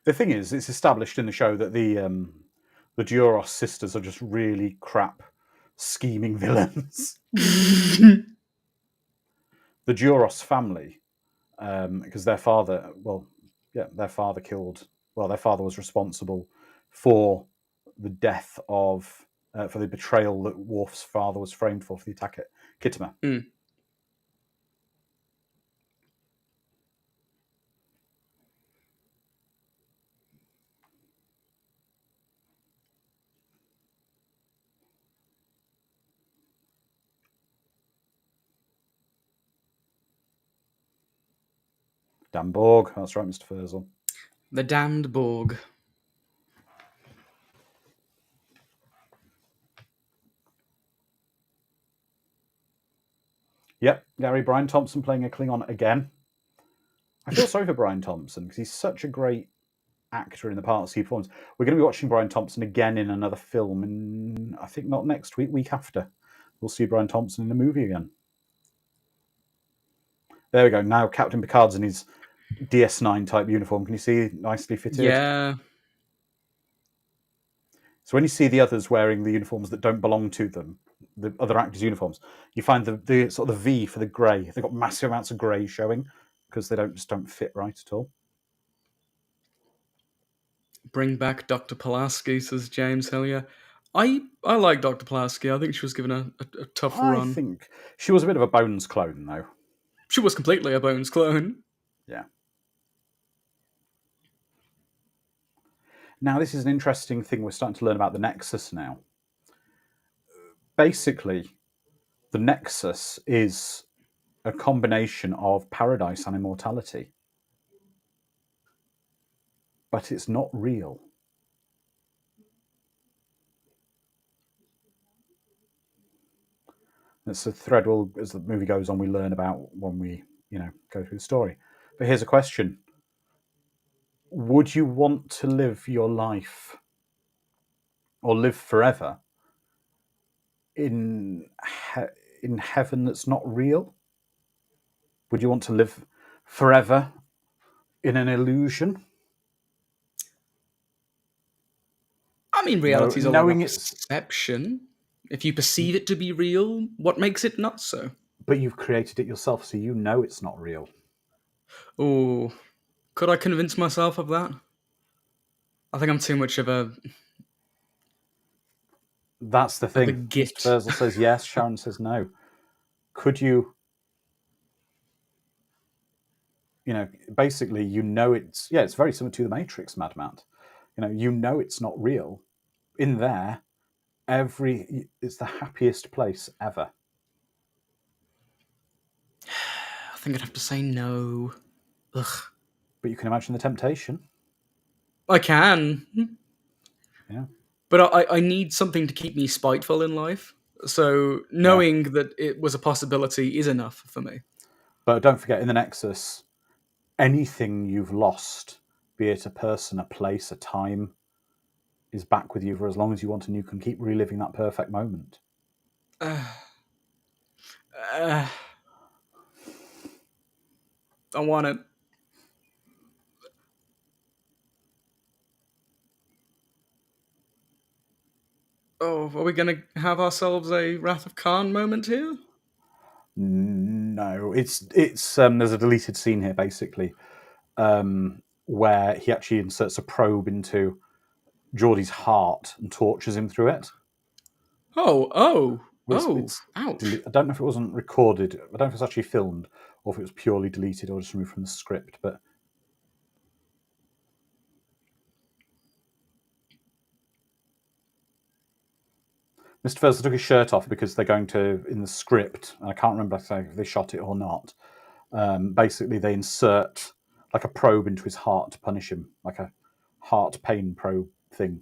The thing is, it's established in the show that the Duros sisters are just really crap, scheming villains. The Duros family, because their father, their father killed. Well, their father was responsible for the death of, for the betrayal that Worf's father was framed for the attack at Khitomer. Mm. Dan Borg, that's right, Mr. Furzel. The damned Borg. Yep, Gary Brian Thompson playing a Klingon again. I feel sorry for Brian Thompson because he's such a great actor in the parts he performs. We're going to be watching Brian Thompson again in another film, and I think not next week, week after. We'll see Brian Thompson in the movie again. There we go. Now Captain Picard's in his DS9 type uniform. Can you see nicely fitted? Yeah. So when you see the others wearing the uniforms that don't belong to them, the other actors' uniforms, you find the sort of the V for the grey. They've got massive amounts of grey showing because they just don't fit right at all. Bring back Dr. Pulaski, says James. Hell yeah. I like Dr. Pulaski. I think she was given a tough I run. think she was a bit of a Bones clone, though. She was completely a Bones clone. Yeah. Now, this is an interesting thing. We're starting to learn about the Nexus now. Basically, the Nexus is a combination of paradise and immortality. But it's not real. It's a thread as the movie goes on, we learn about when we, go through the story. But here's a question. Would you want to live your life or live forever in heaven that's not real? Would you want to live forever in an illusion? I mean, No, reality is all knowing about it's, perception. If you perceive it to be real, what makes it not so? but you've created it yourself, so you know it's not real. Oh, could I convince myself of that? I think I'm too much of a That's the of a thing. Mr. git. Furzel says yes, Sharon says no. Could you, basically, it's very similar to the Matrix, Mad Matt. You know it's not real. In there, it's the happiest place ever. I think I'd have to say no. Ugh. But you can imagine the temptation. I can, Yeah. but I need something to keep me spiteful in life. So Yeah. knowing that it was a possibility is enough for me. But don't forget, in the Nexus, anything you've lost, be it a person, a place, a time, is back with you for as long as you want, and you can keep reliving that perfect moment. I want it. Oh, are we going to have ourselves a Wrath of Khan moment here? No, it's there's a deleted scene here basically, where he actually inserts a probe into Geordie's heart and tortures him through it. Oh, ouch. I don't know if it wasn't recorded. I don't know if it's actually filmed or if it was purely deleted or just removed from the script. But Mr. Furzel took his shirt off because they're going to, in the script, and I can't remember if they shot it or not. Basically, they insert like a probe into his heart to punish him, like a heart pain probe thing.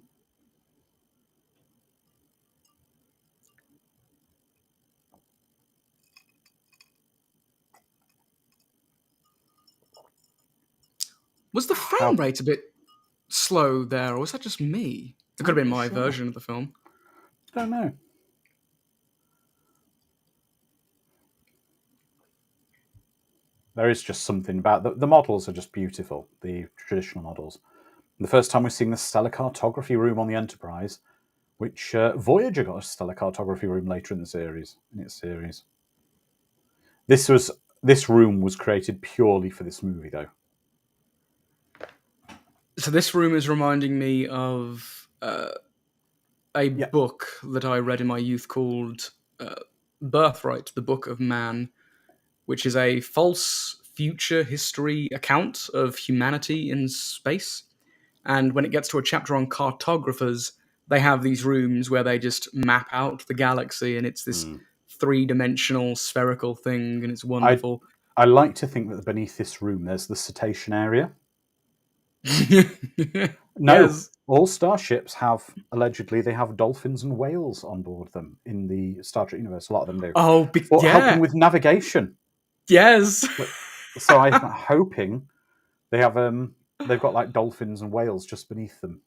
Was the frame rate a bit slow there, or was that just me? It could have been my version of the film. I don't know. There is just something about the models are just beautiful, the traditional models. And the first time we're seeing the stellar cartography room on the Enterprise, which Voyager got a stellar cartography room later in its series. This room was created purely for this movie, though. So this room is reminding me of a book that I read in my youth called Birthright, the Book of Man, which is a false future history account of humanity in space. And when it gets to a chapter on cartographers, they have these rooms where they just map out the galaxy, and it's this three-dimensional spherical thing, and it's wonderful. I like to think that beneath this room there's the cetacean area. No, yes. All starships allegedly they have dolphins and whales on board them in the Star Trek universe. A lot of them do. Oh, Helping with navigation. Yes. So I'm hoping they've got like dolphins and whales just beneath them.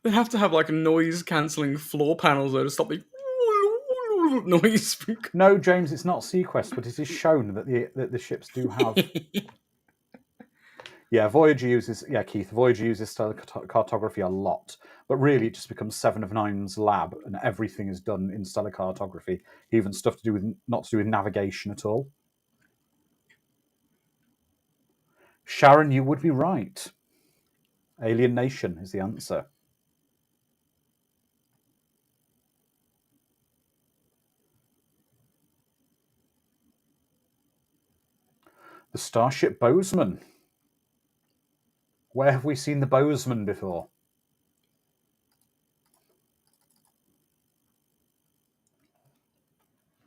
They have to have like noise cancelling floor panels though to stop the noise. No, James, it's not Sequest, but it is shown that the ships do have. Yeah, Voyager uses stellar cartography a lot, but really it just becomes Seven of Nine's lab, and everything is done in stellar cartography, even stuff not to do with navigation at all. Sharon, you would be right. Alien Nation is the answer. The Starship Bozeman. Where have we seen the Bozeman before?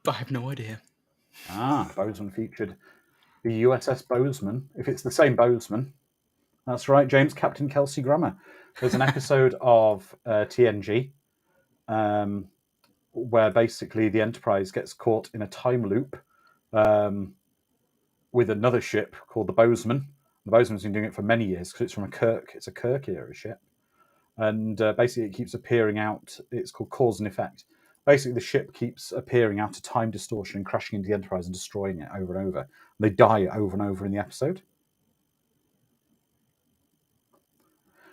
I have no idea. Bozeman featured the USS Bozeman. If it's the same Bozeman, that's right, James, Captain Kelsey Grammer. There's an episode of TNG where basically the Enterprise gets caught in a time loop with another ship called the Bozeman. The Bozeman's been doing it for many years because it's from a Kirk era ship. And basically it keeps appearing out. It's called cause and effect. Basically, the ship keeps appearing out of time distortion and crashing into the Enterprise and destroying it over and over. And they die over and over in the episode.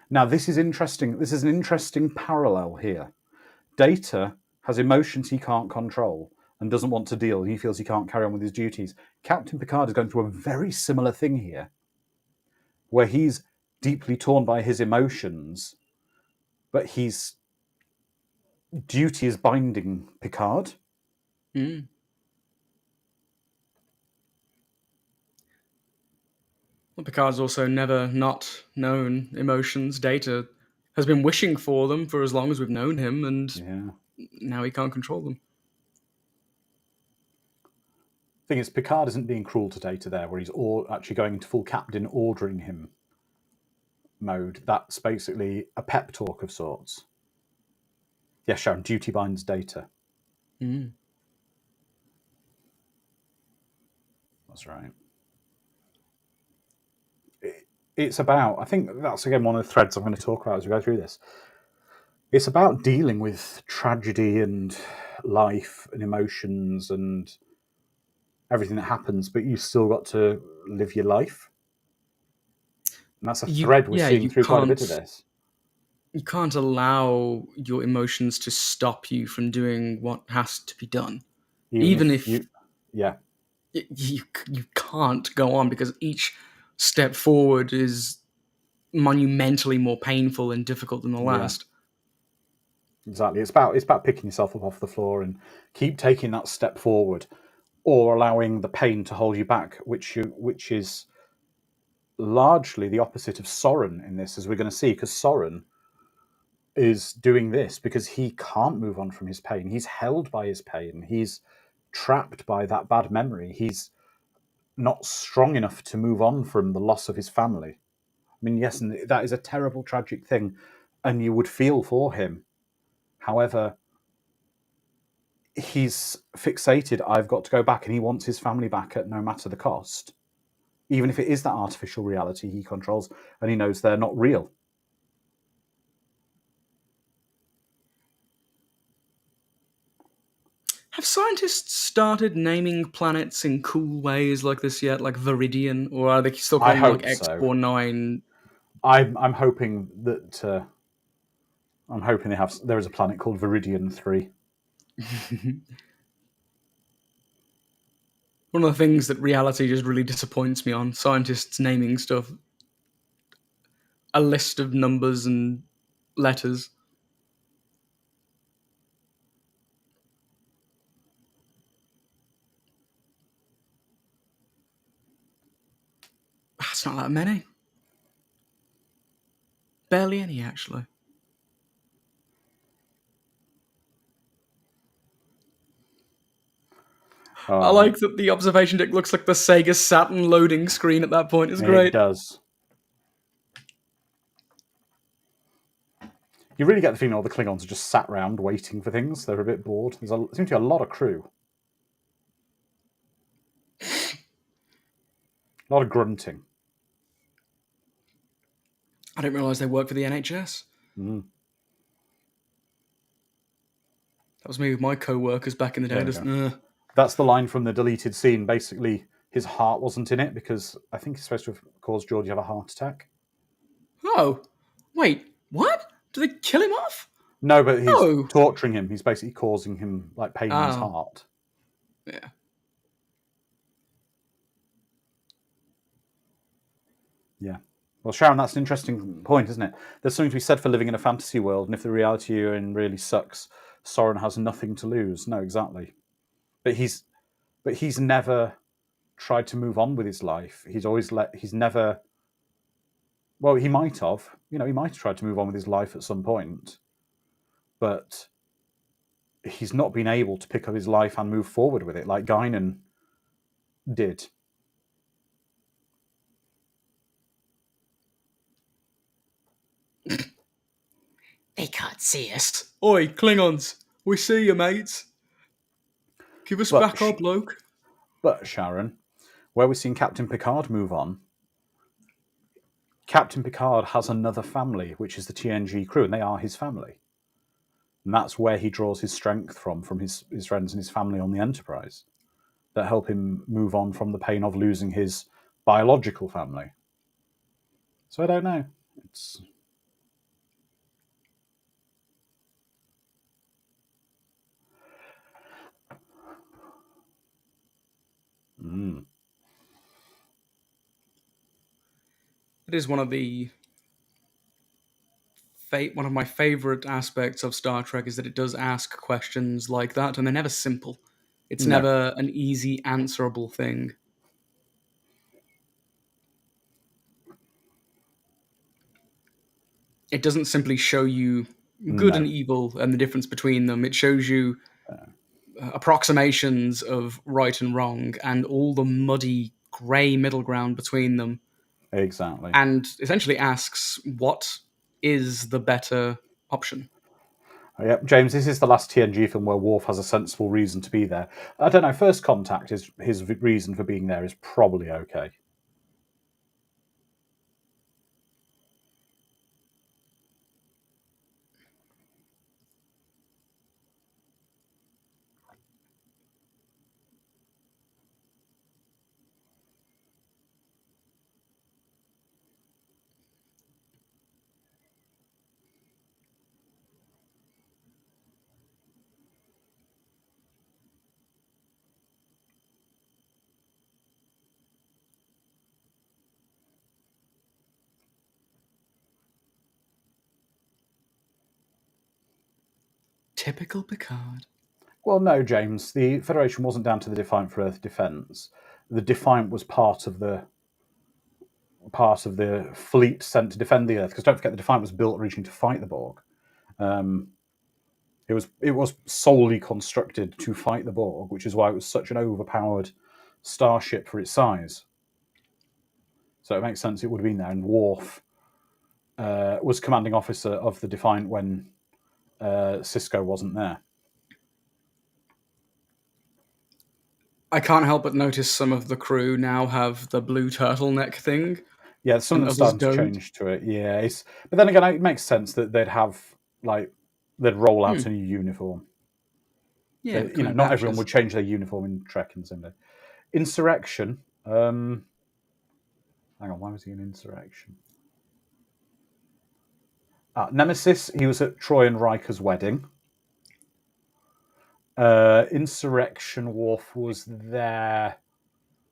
Now, this is interesting. This is an interesting parallel here. Data has emotions he can't control and doesn't want to deal. He feels he can't carry on with his duties. Captain Picard is going through a very similar thing here, where he's deeply torn by his emotions, but his duty is binding Picard. Mm. Well, Picard's also never not known emotions. Data has been wishing for them for as long as we've known him, and now he can't control them. Thing is, Picard isn't being cruel to Data there, where he's actually going into full captain ordering him mode. That's basically a pep talk of sorts. Yes, Sharon, duty binds Data. Mm. That's right. It's about, I think that's again one of the threads I'm going to talk about as we go through this. It's about dealing with tragedy and life and emotions and everything that happens, but you've still got to live your life. And that's a thread we're seeing through quite a bit of this. You can't allow your emotions to stop you from doing what has to be done. Even if you can't go on, because each step forward is monumentally more painful and difficult than the last. Exactly. It's about picking yourself up off the floor and keep taking that step forward, or allowing the pain to hold you back, which is largely the opposite of Soren in this, as we're going to see, because Soren is doing this because he can't move on from his pain. He's held by his pain. He's trapped by that bad memory. He's not strong enough to move on from the loss of his family. I mean, yes, and that is a terrible, tragic thing, and you would feel for him. However, he's fixated, I've got to go back, and he wants his family back at no matter the cost. Even if it is that artificial reality he controls, and he knows they're not real. Have scientists started naming planets in cool ways like this yet, like Viridian, or are they still calling them like X49? I'm hoping that there is a planet called Viridian 3. One of the things that reality just really disappoints me on, scientists naming stuff. A list of numbers and letters. That's not that many. Barely any, actually. I like that the observation deck looks like the Sega Saturn loading screen at that point. It's great. It does. You really get the feeling all the Klingons are just sat around waiting for things. They're a bit bored. There seems to be a lot of crew. A lot of grunting. I didn't realise they worked for the NHS. Mm. That was me with my co-workers back in the day. That's the line from the deleted scene. Basically, his heart wasn't in it because I think he's supposed to have caused George to have a heart attack. Oh, wait, what? Do they kill him off? No, but he's torturing him. He's basically causing him like pain in his heart. Yeah. Yeah. Well, Sharon, that's an interesting point, isn't it? There's something to be said for living in a fantasy world, and if the reality you're in really sucks, Soren has nothing to lose. No, exactly. But he's never tried to move on with his life. He's never. Well, he might have. He might have tried to move on with his life at some point, but he's not been able to pick up his life and move forward with it like Guinan did. They can't see us. Oi, Klingons, we see you, mates. Give us But back our bloke. But Sharon, where we've seen Captain Picard move on, Captain Picard has another family, which is the TNG crew, and they are his family. And that's where he draws his strength from his friends and his family on the Enterprise that help him move on from the pain of losing his biological family. So I don't know. It's It is one of my favorite aspects of Star Trek is that it does ask questions like that, and they're never simple. It's no, never an easy answerable thing. It doesn't simply show you good no, and evil and the difference between them. It shows you approximations of right and wrong and all the muddy grey middle ground between them, exactly. and essentially asks what is the better option. Yep, James, this is the last TNG film where Worf has a sensible reason to be there. I don't know. First Contact is his reason for being there is probably okay. Typical Picard. Well, no, James. The Federation wasn't down to the Defiant for Earth defense. The Defiant was part of the fleet sent to defend the Earth. Because don't forget, the Defiant was built originally to fight the Borg. It was solely constructed to fight the Borg, which is why it was such an overpowered starship for its size. So it makes sense it would have been there. And Worf was commanding officer of the Defiant when Cisco wasn't there. I can't help but notice some of the crew now have the blue turtleneck thing. Yeah, some of And them others starting to don't. change to it. Yeah, but then again, it makes sense that they'd roll out a new uniform. Yeah, becoming Not everyone patches. would change their uniform in Trek in the same day. Insurrection. Hang on, why was he in Insurrection? Nemesis. He was at Troy and Riker's wedding. Insurrection. Worf was there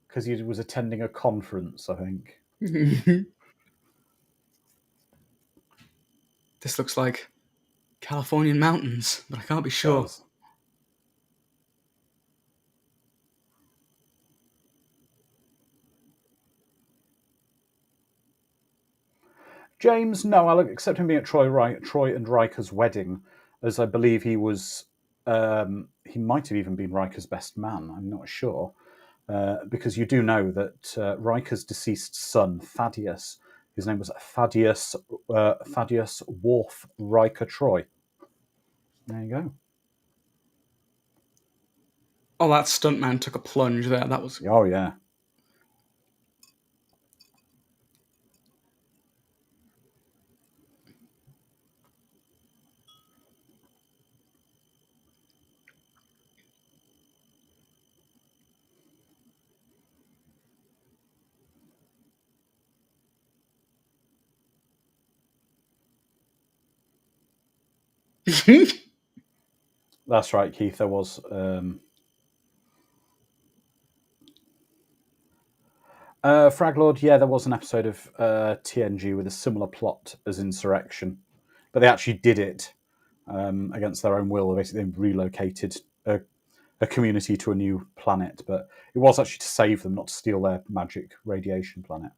because he was attending a conference, I think. This looks like Californian mountains, but I can't be sure. Does. James, no, I'll accept him being at Troy and Riker's wedding, as I believe he was. He might have even been Riker's best man. I'm not sure, because you do know that Riker's deceased son, Thaddeus, his name was Thaddeus Worf Riker Troy. There you go. Oh, that stuntman took a plunge there. That was. Oh yeah. That's right, Keith. There was. Fraglord, yeah, there was an episode of TNG with a similar plot as Insurrection, but they actually did it against their own will. Basically, they relocated a community to a new planet, but it was actually to save them, not to steal their magic radiation planet.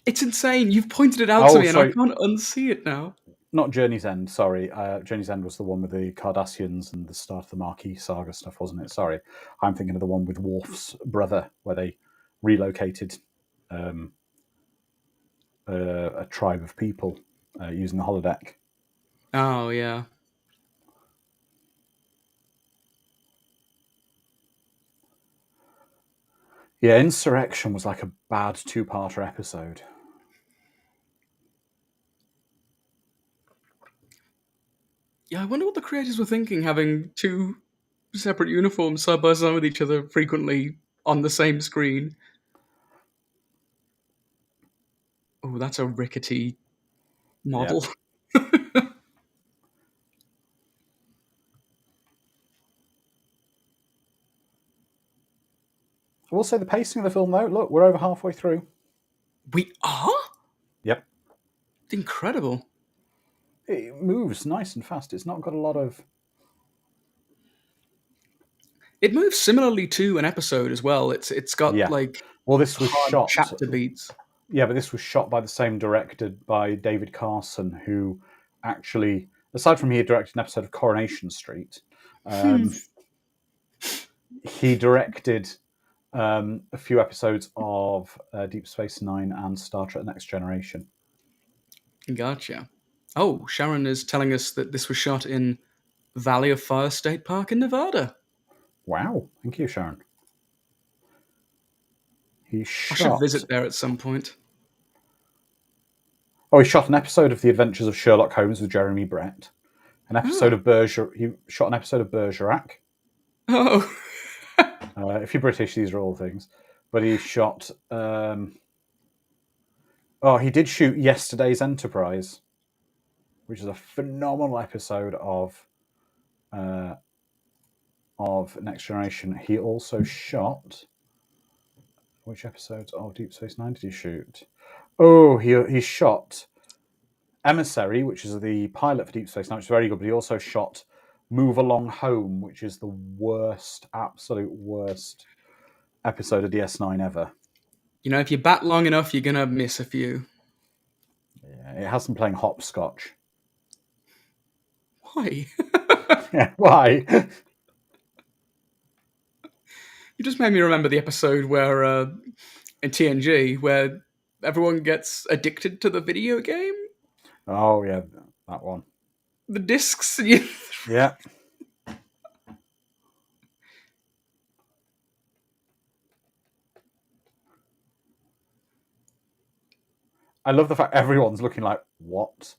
It's insane. You've pointed it out to Oh, me, and I sorry. can't unsee it now. Not Journey's End, sorry. Journey's End was the one with the Cardassians and the start of the Marquis saga stuff, wasn't it? Sorry. I'm thinking of the one with Worf's brother, where they relocated a tribe of people using the holodeck. Oh, yeah. Yeah, Insurrection was like a bad two-parter episode. Yeah, I wonder what the creators were thinking, having two separate uniforms side by side with each other frequently on the same screen. Oh, that's a rickety model. I will say the pacing of the film, though, look, we're over halfway through. We are? Yep. It's incredible. It moves nice and fast. It's not got a lot of... It moves similarly to an episode as well. It's got Yeah. like Well, this was hard shot... chapter beats. Yeah, but this was shot by the same director, by David Carson, who actually, aside from he had directed an episode of Coronation Street, he directed a few episodes of Deep Space Nine and Star Trek Next Generation. Gotcha. Oh, Sharon is telling us that this was shot in Valley of Fire State Park in Nevada. Wow, thank you, Sharon. He I shot... should visit there at some point. Oh, he shot an episode of The Adventures of Sherlock Holmes with Jeremy Brett. An episode of He shot an episode of Bergerac. Oh. If you're British, these are all things. But he shot... he did shoot Yesterday's Enterprise, which is a phenomenal episode of Next Generation. He also shot... Which episodes of Deep Space Nine did he shoot? Oh, he shot Emissary, which is the pilot for Deep Space Nine, which is very good, but he also shot Move Along Home, which is the worst, absolute worst episode of DS9 ever. You know, if you bat long enough, you're going to miss a few. Yeah, it has them playing hopscotch. Why? Yeah, why? You just made me remember the episode where, in TNG, where everyone gets addicted to the video game. Oh, yeah, that one. The discs. Yeah. I love the fact everyone's looking like, what?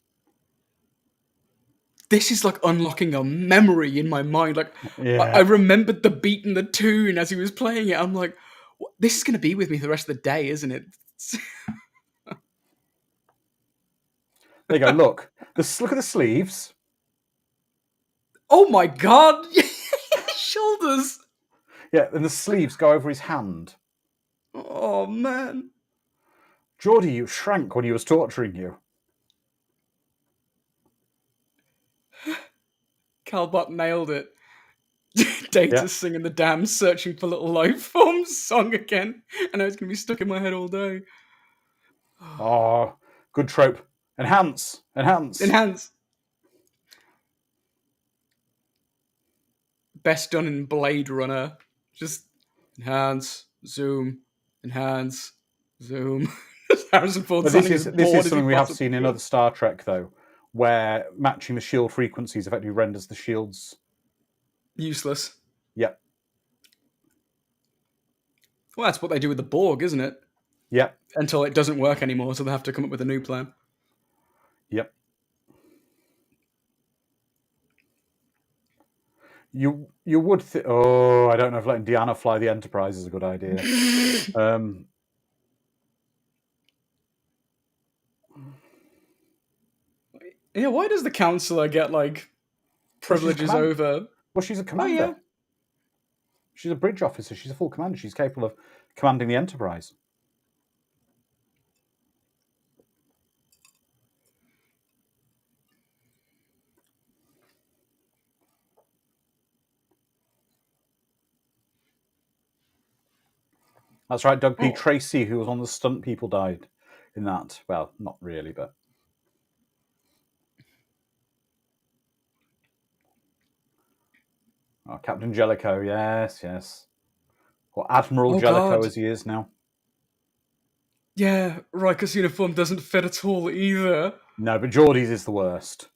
This is like unlocking a memory in my mind. Like, Yeah. I remembered the beat and the tune as he was playing it. I'm like, this is going to be with me for the rest of the day, isn't it? There you go, look. Look at the sleeves. Oh my god! Shoulders! Yeah, and the sleeves go over his hand. Oh man. Geordie, you shrank when he was torturing you. Calbot nailed it. Data's singing the damn Searching for Little Life Forms song again. And it's going to be stuck in my head all day. Oh, good trope. Enhance. Enhance. Best done in Blade Runner. Just enhance, zoom, enhance, zoom. Harrison Ford. But this is something we have seen in other Star Trek, though, where matching the shield frequencies effectively renders the shields useless. Yep. Well, that's what they do with the Borg, isn't it? Yep. Until it doesn't work anymore, so they have to come up with a new plan. Yep. You would I don't know if letting Deanna fly the Enterprise is a good idea. Yeah, why does the counselor get like privileges over? Well, she's a Oh commander. yeah. She's a bridge officer. She's a full commander. She's capable of commanding the Enterprise. That's right, Doug P. Oh. Tracy, who was on the stunt people, died in that. Well, not really, but... Oh, Captain Jellicoe, yes. Or Admiral Oh Jellicoe, God. as he is now. Yeah, Riker's uniform doesn't fit at all either. No, but Geordie's is the worst.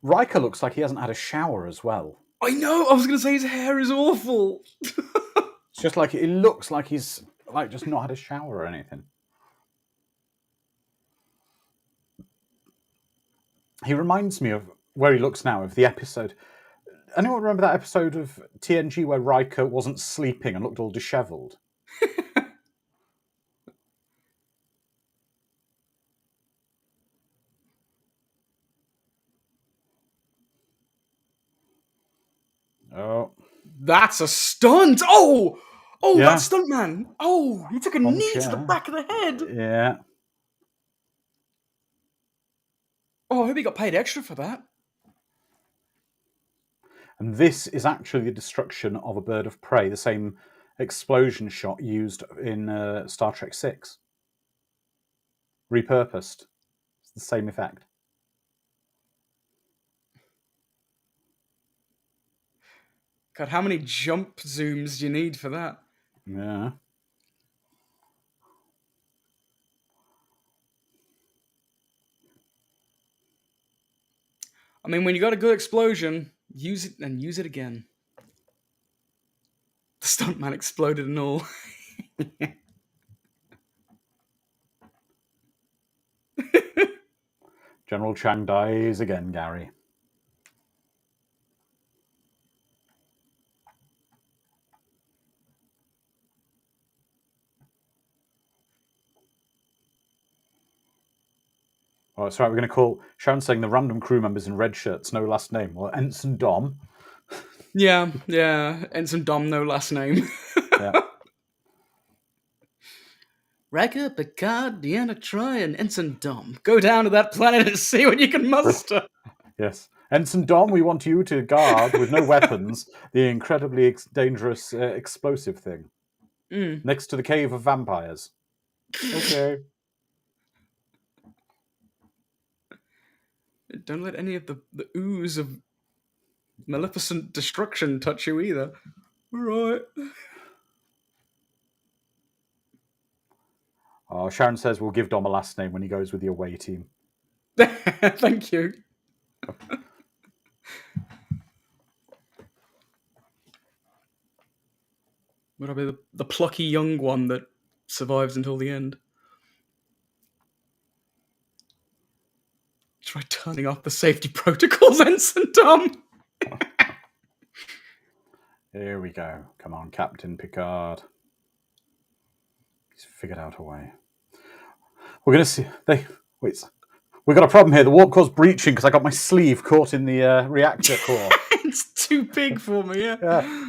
Riker looks like he hasn't had a shower as well. I know. I was going to say his hair is awful. It's just like it looks like he's like just not had a shower or anything. He reminds me of where he looks now of the episode. Anyone remember that episode of TNG where Riker wasn't sleeping and looked all dishevelled? Oh, That's a stunt. Oh, Yeah. that stunt man. Oh, he took a On the knee to the chair. back of the head. yeah. Oh, I hope he got paid extra for that. And this is actually the destruction of a bird of prey, the same explosion shot used in Star Trek 6. Repurposed. It's the same effect. God, how many jump zooms do you need for that? Yeah. I mean, when you got a good explosion, use it and use it again. The stuntman exploded and all. General Chang dies again, Gary. Oh, that's right. We're going to call Sharon's saying the random crew members in red shirts, no last name. Well, Ensign Dom. Yeah. Ensign Dom, no last name. Yeah. Riker, Picard, Deanna Troi, and Ensign Dom. Go down to that planet and see what you can muster. Yes. Ensign Dom, we want you to guard with no weapons the incredibly dangerous explosive thing next to the cave of vampires. Okay. Don't let any of the ooze of maleficent destruction touch you either. All right. Oh, Sharon says we'll give Dom a last name when he goes with the away team. Thank you. Would I be the plucky young one that survives until the end? Try turning off the safety protocols, Ensign Dom. Here we go. Come on, Captain Picard. He's figured out a way. We're going to see... Wait, we've got a problem here. The warp core's breaching because I got my sleeve caught in the reactor core. It's too big for me, yeah.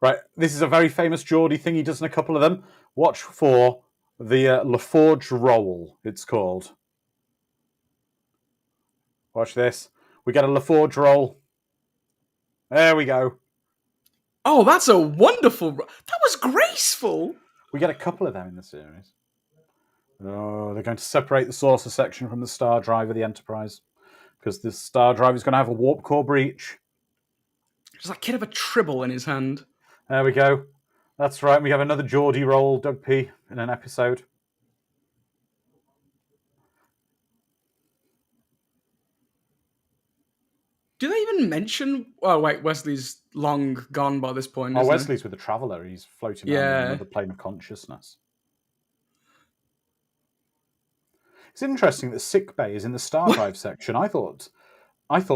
Right, this is a very famous Geordie thing. He does in a couple of them. Watch for the LaForge roll, it's called. Watch this. We get a LaForge roll. There we go. Oh, that's a wonderful... That was graceful. We get a couple of them in the series. Oh, they're going to separate the saucer section from the star drive of the Enterprise. Because the star drive is going to have a warp core breach. There's that kid of a tribble in his hand. There we go. That's right. We have another Geordie roll, Doug P, in an episode. Do they even mention... Oh, wait, Wesley's long gone by this point, Oh, isn't Wesley's with the Traveller. He's floating around in another plane of consciousness. It's interesting that sickbay is in the star drive section. I thought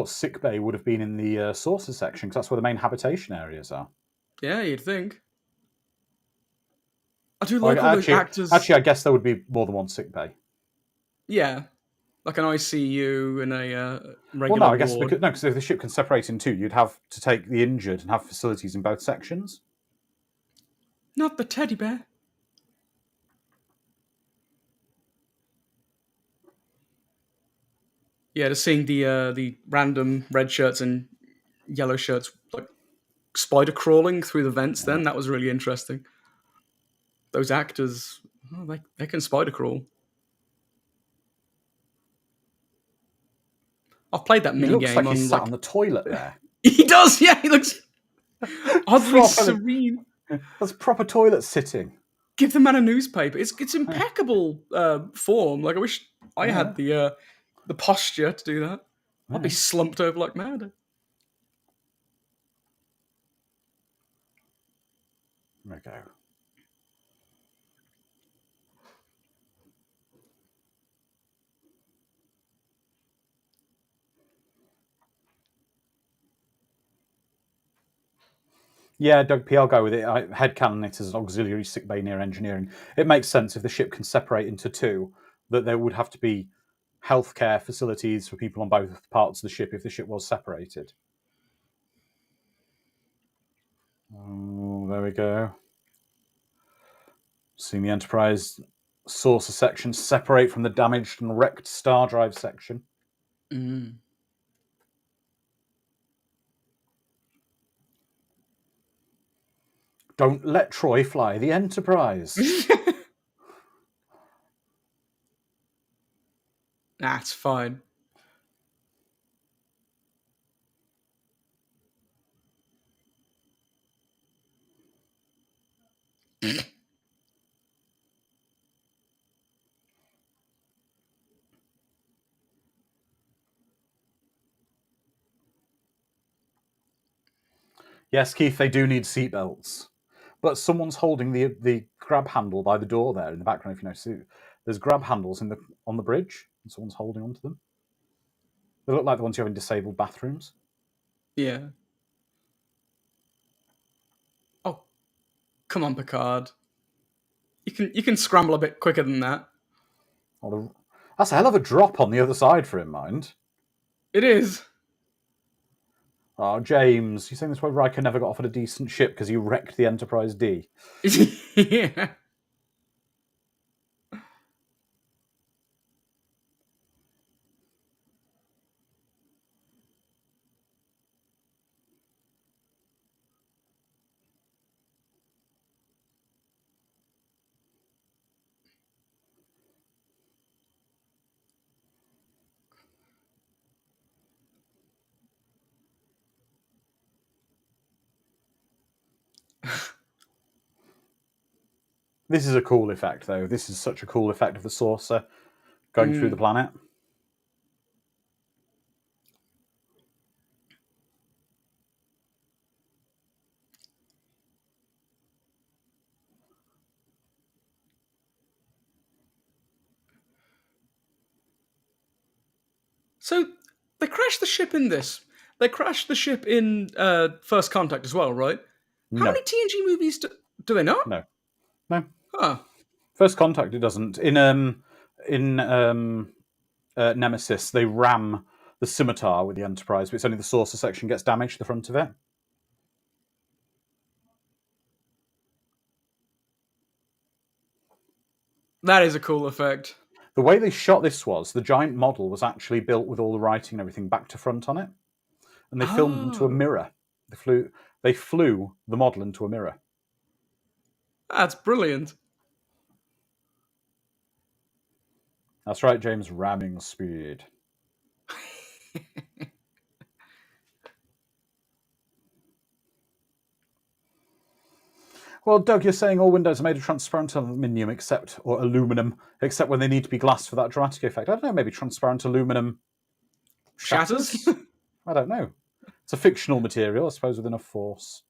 sickbay would have been in the saucer section because that's where the main habitation areas are. Yeah, you'd think. I do Like, like all those actors. actually, I guess there would be more than one sick bay. Yeah, like an ICU and a Well, no, regular I guess ward. because if the ship can separate in two, you'd have to take the injured and have facilities in both sections. Not the teddy bear. Yeah, just seeing the random red shirts and yellow shirts like spider crawling through the vents. Then that was really interesting. Those actors, oh, they can spider crawl. I've played that He mini looks game like he's on sat like on the toilet there. he does. Yeah, he looks oddly Properly. serene. That's proper toilet sitting. Give the man a newspaper. It's impeccable form. Like I wish I Yeah. had the posture to do that. I'd be Yeah. slumped over like mad. There we go. Yeah, Doug P. I'll go with it. I headcanon it as an auxiliary sick bay near engineering. It makes sense if the ship can separate into two, that there would have to be healthcare facilities for people on both parts of the ship if the ship was separated. Oh, there we go. Seeing the Enterprise saucer section separate from the damaged and wrecked star drive section. Mm. Don't let Troy fly the Enterprise. That's fine. Yes, Keith, they do need seatbelts. But someone's holding the grab handle by the door there in the background, if you notice. There's grab handles on the bridge, and someone's holding onto them. They look like the ones you have in disabled bathrooms. Yeah. Oh, come on, Picard. You can scramble a bit quicker than that. That's a hell of a drop on the other side for him, mind. It is. Oh, James, you're saying this why Riker never got offered a decent ship because he wrecked the Enterprise D? Yeah. This is a cool effect, though. This is such a cool effect of the saucer going through the planet. So they crashed the ship in this. They crashed the ship in First Contact as well, right? How No. many TNG movies do they not? No. Huh. First Contact, it doesn't. In Nemesis, they ram the scimitar with the Enterprise, but it's only the saucer section gets damaged, the front of it. That is a cool effect. The way they shot this was the giant model was actually built with all the writing and everything back to front on it, and they filmed into a mirror. They flew the model into a mirror. That's brilliant. That's right, James. Ramming speed. Well, Doug, you're saying all windows are made of transparent aluminium or aluminum, except when they need to be glass for that dramatic effect. I don't know, maybe transparent aluminum shatters? I don't know. It's a fictional material, I suppose, with enough force.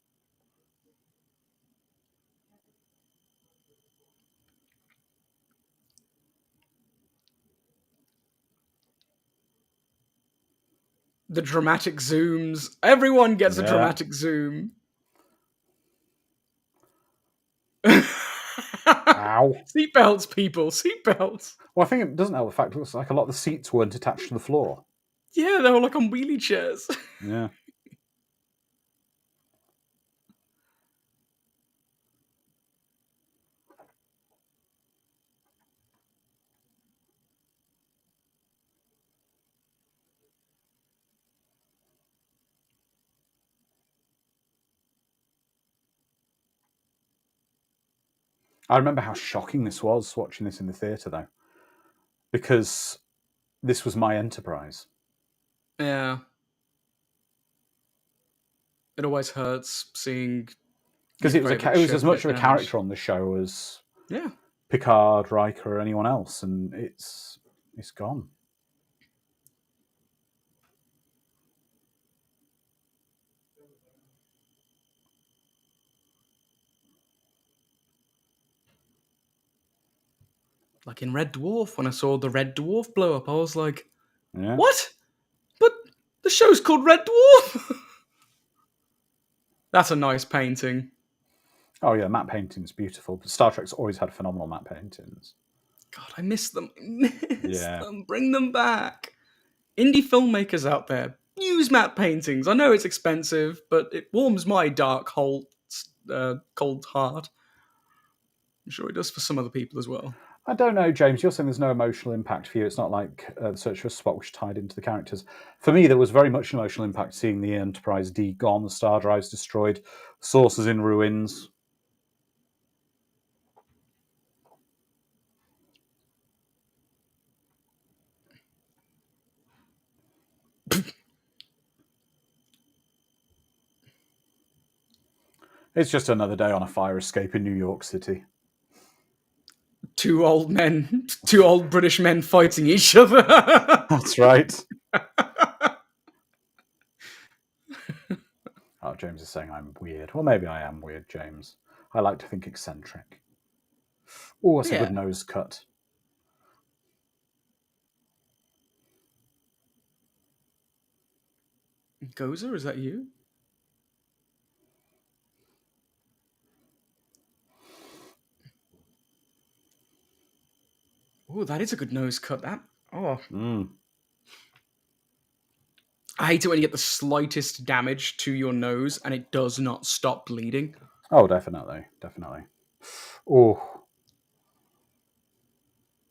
The dramatic zooms. Everyone gets a dramatic zoom. Ow. Seatbelts, people, seatbelts. Well, I think it doesn't help the fact it looks like a lot of the seats weren't attached to the floor. Yeah, they were like on wheelie chairs. Yeah. I remember how shocking this was watching this in the theatre, though, because this was my Enterprise. Yeah. It always hurts seeing Because your it favourite was ship as much get of a damaged. character on the show as Yeah. Picard, Riker, or anyone else, and it's gone. Like in Red Dwarf, when I saw the Red Dwarf blow up, I was like, Yeah. what? But the show's called Red Dwarf! That's a nice painting. Oh yeah, matte painting's beautiful. But Star Trek's always had phenomenal matte paintings. God, I miss them. I miss Yeah. them. Bring them back. Indie filmmakers out there, use matte paintings. I know it's expensive, but it warms my dark, cold heart. I'm sure it does for some other people as well. I don't know, James. You're saying there's no emotional impact for you. It's not like the Search for Spock, which tied into the characters. For me, there was very much an emotional impact seeing the Enterprise D gone, the star drives destroyed, saucers in ruins. It's just another day on a fire escape in New York City. Two old British men fighting each other. That's right. Oh, James is saying I'm weird. Well, maybe I am weird, James. I like to think eccentric. Oh, that's a good nose cut. Gozer, is that you? Oh, that is a good nose cut. That. Oh. I hate it when you get the slightest damage to your nose and it does not stop bleeding. Oh, definitely. Definitely. Oh.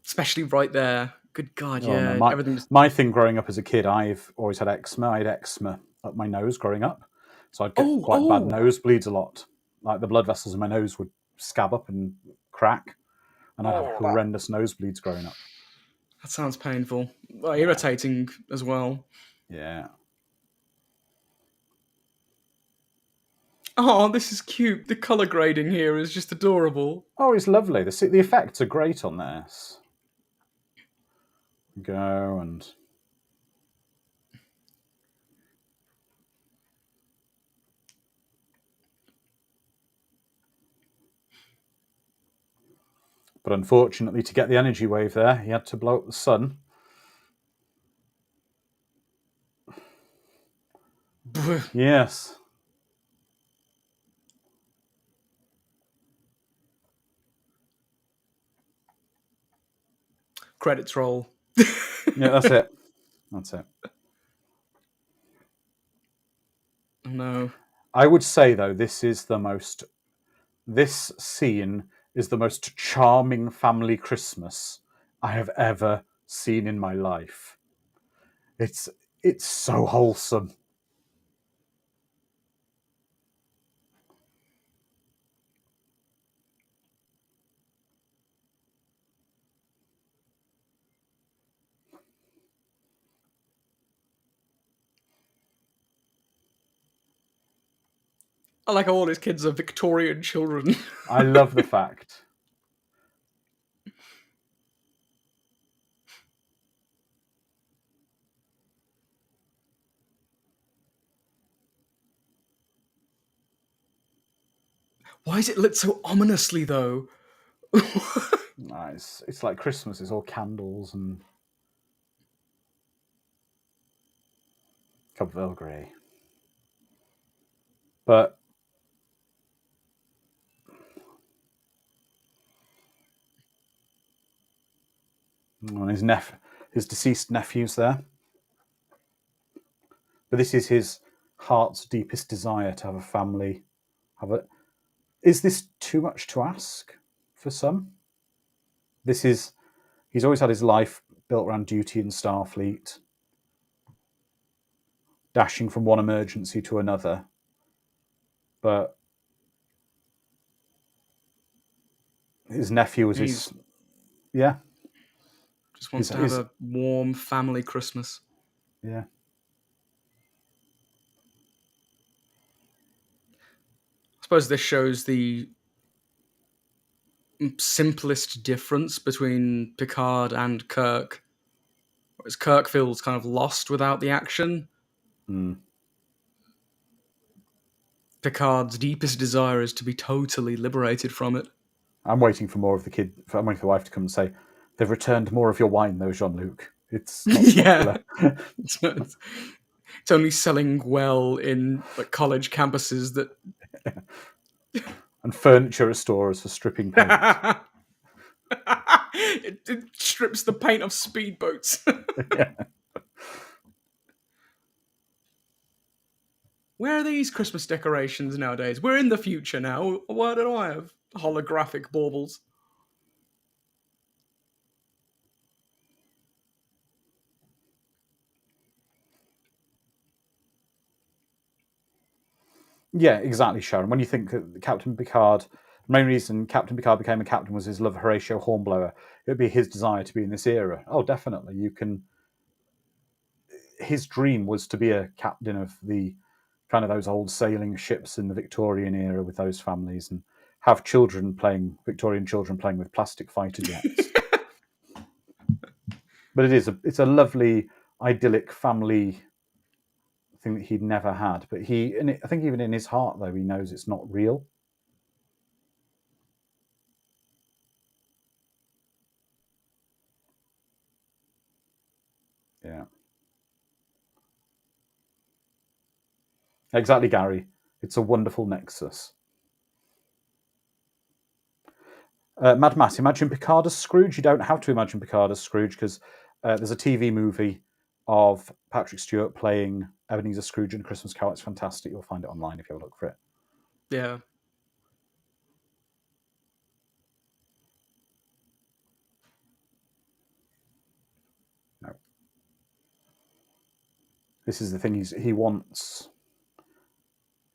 Especially right there. Good God, Oh, yeah. no. Everything just... My thing growing up as a kid, I've always had eczema. I had eczema up my nose growing up. So I'd get quite bad nosebleeds a lot. Like the blood vessels in my nose would scab up and crack. And I'd have horrendous nosebleeds growing up. That sounds painful. Well, irritating as well. Yeah. Oh, this is cute. The colour grading here is just adorable. Oh, it's lovely. The effects are great on this. Go and... But unfortunately, to get the energy wave there, he had to blow up the sun. Yes. Credits roll. Yeah, that's it. That's it. No. I would say, though, this scene is the most charming family Christmas I have ever seen in my life. It's so wholesome. I like how all his kids are Victorian children. I love the fact. Why is it lit so ominously, though? Nice. It's like Christmas. It's all candles and cup of Earl Grey. But And his deceased nephew's there. But this is his heart's deepest desire to have a family. Is this too much to ask for some? He's always had his life built around duty in Starfleet, dashing from one emergency to another. But his nephew was his. Yeah. Just wants to have a warm family Christmas. Yeah. I suppose this shows the simplest difference between Picard and Kirk. Whereas Kirk feels kind of lost without the action. Picard's deepest desire is to be totally liberated from it. I'm waiting for more of the kid. I'm waiting for the wife to come and say, "They've returned more of your wine, though, Jean-Luc. It's not popular." It's only selling well in college campuses that. And furniture at stores for stripping paint. It strips the paint off speedboats. Yeah. Where are these Christmas decorations nowadays? We're in the future now. Why don't I have holographic baubles? Yeah, exactly, Sharon. When you think that Captain Picard, the main reason Captain Picard became a captain was his love of Horatio Hornblower. It would be his desire to be in this era. Oh, definitely. His dream was to be a captain of the kind of those old sailing ships in the Victorian era with those families and have Victorian children playing with plastic fighter jets. But it's a lovely, idyllic family thing that he'd never had. But I think even in his heart, though, he knows it's not real. Yeah. Exactly, Gary. It's a wonderful nexus. Mad Matt, imagine Picard as Scrooge. You don't have to imagine Picard as Scrooge because there's a TV movie of Patrick Stewart playing Ebenezer Scrooge in A Christmas Carol. It's fantastic. You'll find it online if you have a look for it. Yeah. No. This is the thing. He wants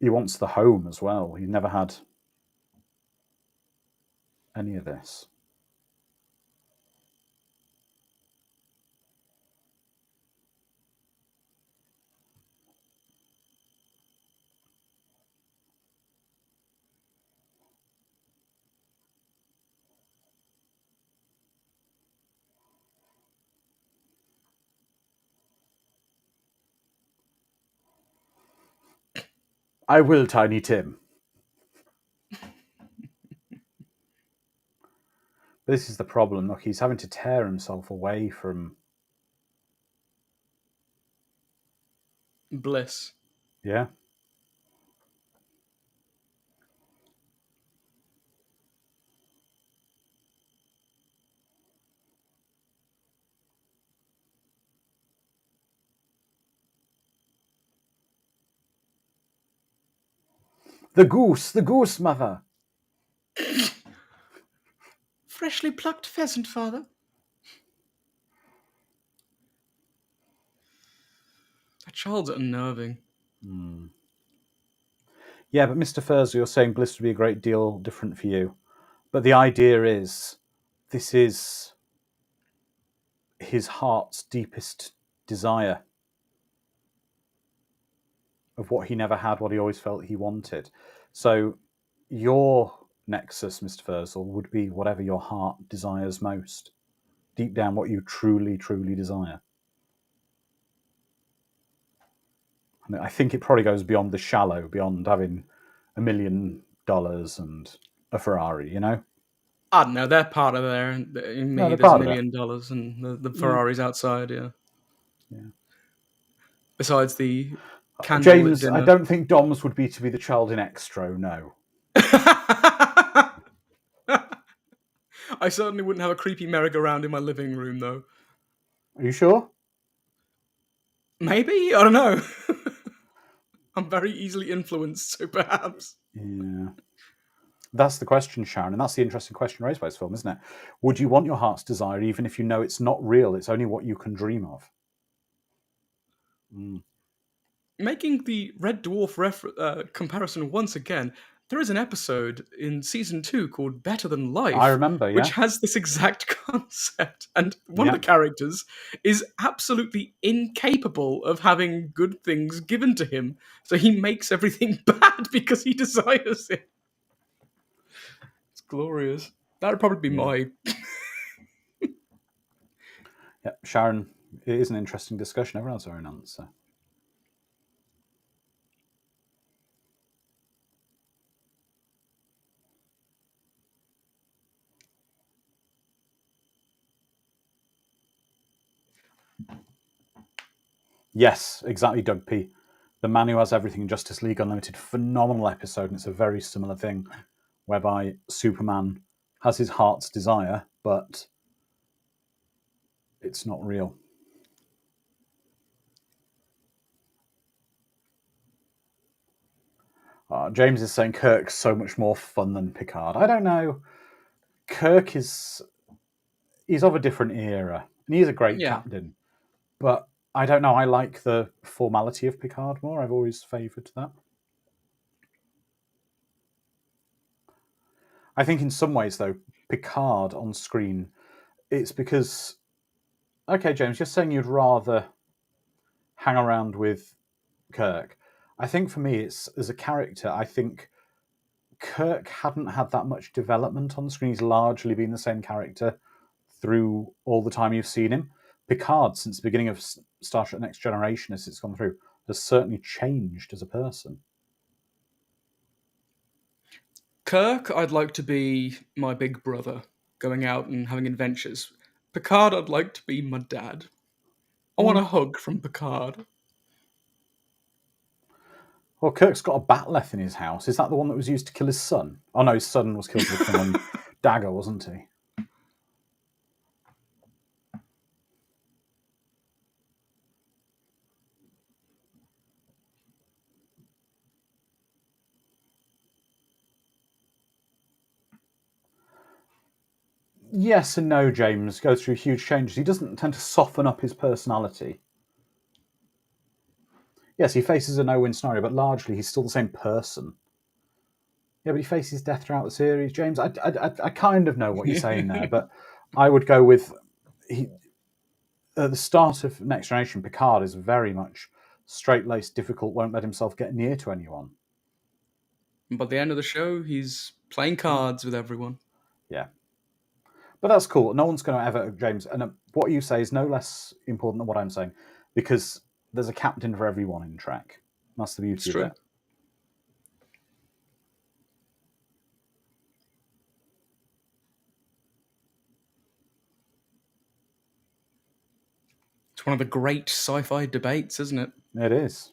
the home as well. He never had any of this. I will, Tiny Tim. This is the problem. Look, he's having to tear himself away from bliss. Yeah. The goose, mother. Freshly plucked pheasant, father. That child's unnerving. Yeah, but Mr. Furzer, you're saying bliss would be a great deal different for you. But the idea is, this is his heart's deepest desire of what he never had, what he always felt he wanted. So your nexus, Mr. Furzel, would be whatever your heart desires most. Deep down, what you truly, truly desire. I mean, I think it probably goes beyond the shallow, beyond having $1 million and a Ferrari, you know? I don't know. They're part of there. In me, there's $1 million and the Ferrari's outside, yeah. Besides the candle James, I don't think Dom's would be to be the child in Extro, no. I certainly wouldn't have a creepy merry-go-round in my living room, though. Are you sure? Maybe? I don't know. I'm very easily influenced, so perhaps. Yeah. That's the question, Sharon, and that's the interesting question raised by this film, isn't it? Would you want your heart's desire even if you know it's not real, it's only what you can dream of? Mm. Making the Red Dwarf comparison once again, there is an episode in season 2 called Better Than I Life, remember, which yeah. has this exact concept. And one of Yeah. the characters is absolutely incapable of having good things given to him. So he makes everything bad because he desires it. It's glorious. That would probably be Yeah. my. Yeah, Sharon, it is an interesting discussion. Everyone has their own answer. Yes, exactly, Doug P. The Man Who Has Everything in Justice League Unlimited, phenomenal episode, and it's a very similar thing, whereby Superman has his heart's desire, but it's not real. James is saying Kirk's so much more fun than Picard. I don't know. Kirk is he's of a different era, and he's a great Yeah. captain. But I don't know. I like the formality of Picard more. I've always favoured that. I think in some ways, though, Picard on screen, it's because, okay, James, you're saying you'd rather hang around with Kirk. I think for me, it's as a character, I think Kirk hadn't had that much development on screen. He's largely been the same character through all the time you've seen him. Picard, since the beginning of Star Trek Next Generation, as it's gone through, has certainly changed as a person. Kirk, I'd like to be my big brother, going out and having adventures. Picard, I'd like to be my dad. I want a hug from Picard. Well, Kirk's got a bat'leth in his house. Is that the one that was used to kill his son? Oh no, his son was killed with a Klingon dagger, wasn't he? Yes and no, James goes through huge changes. He doesn't tend to soften up his personality. Yes, he faces a no-win scenario, but largely he's still the same person. Yeah, but he faces death throughout the series, James. I kind of know what you're saying there, but I would go with at the start of Next Generation, Picard is very much straight-laced, difficult, won't let himself get near to anyone. And by the end of the show, he's playing cards with everyone. Yeah. But that's cool. No one's going to ever, James, and what you say is no less important than what I'm saying, because there's a captain for everyone in Trek. That's the beauty It's of true. it. It's one of the great sci-fi debates, isn't it? It is.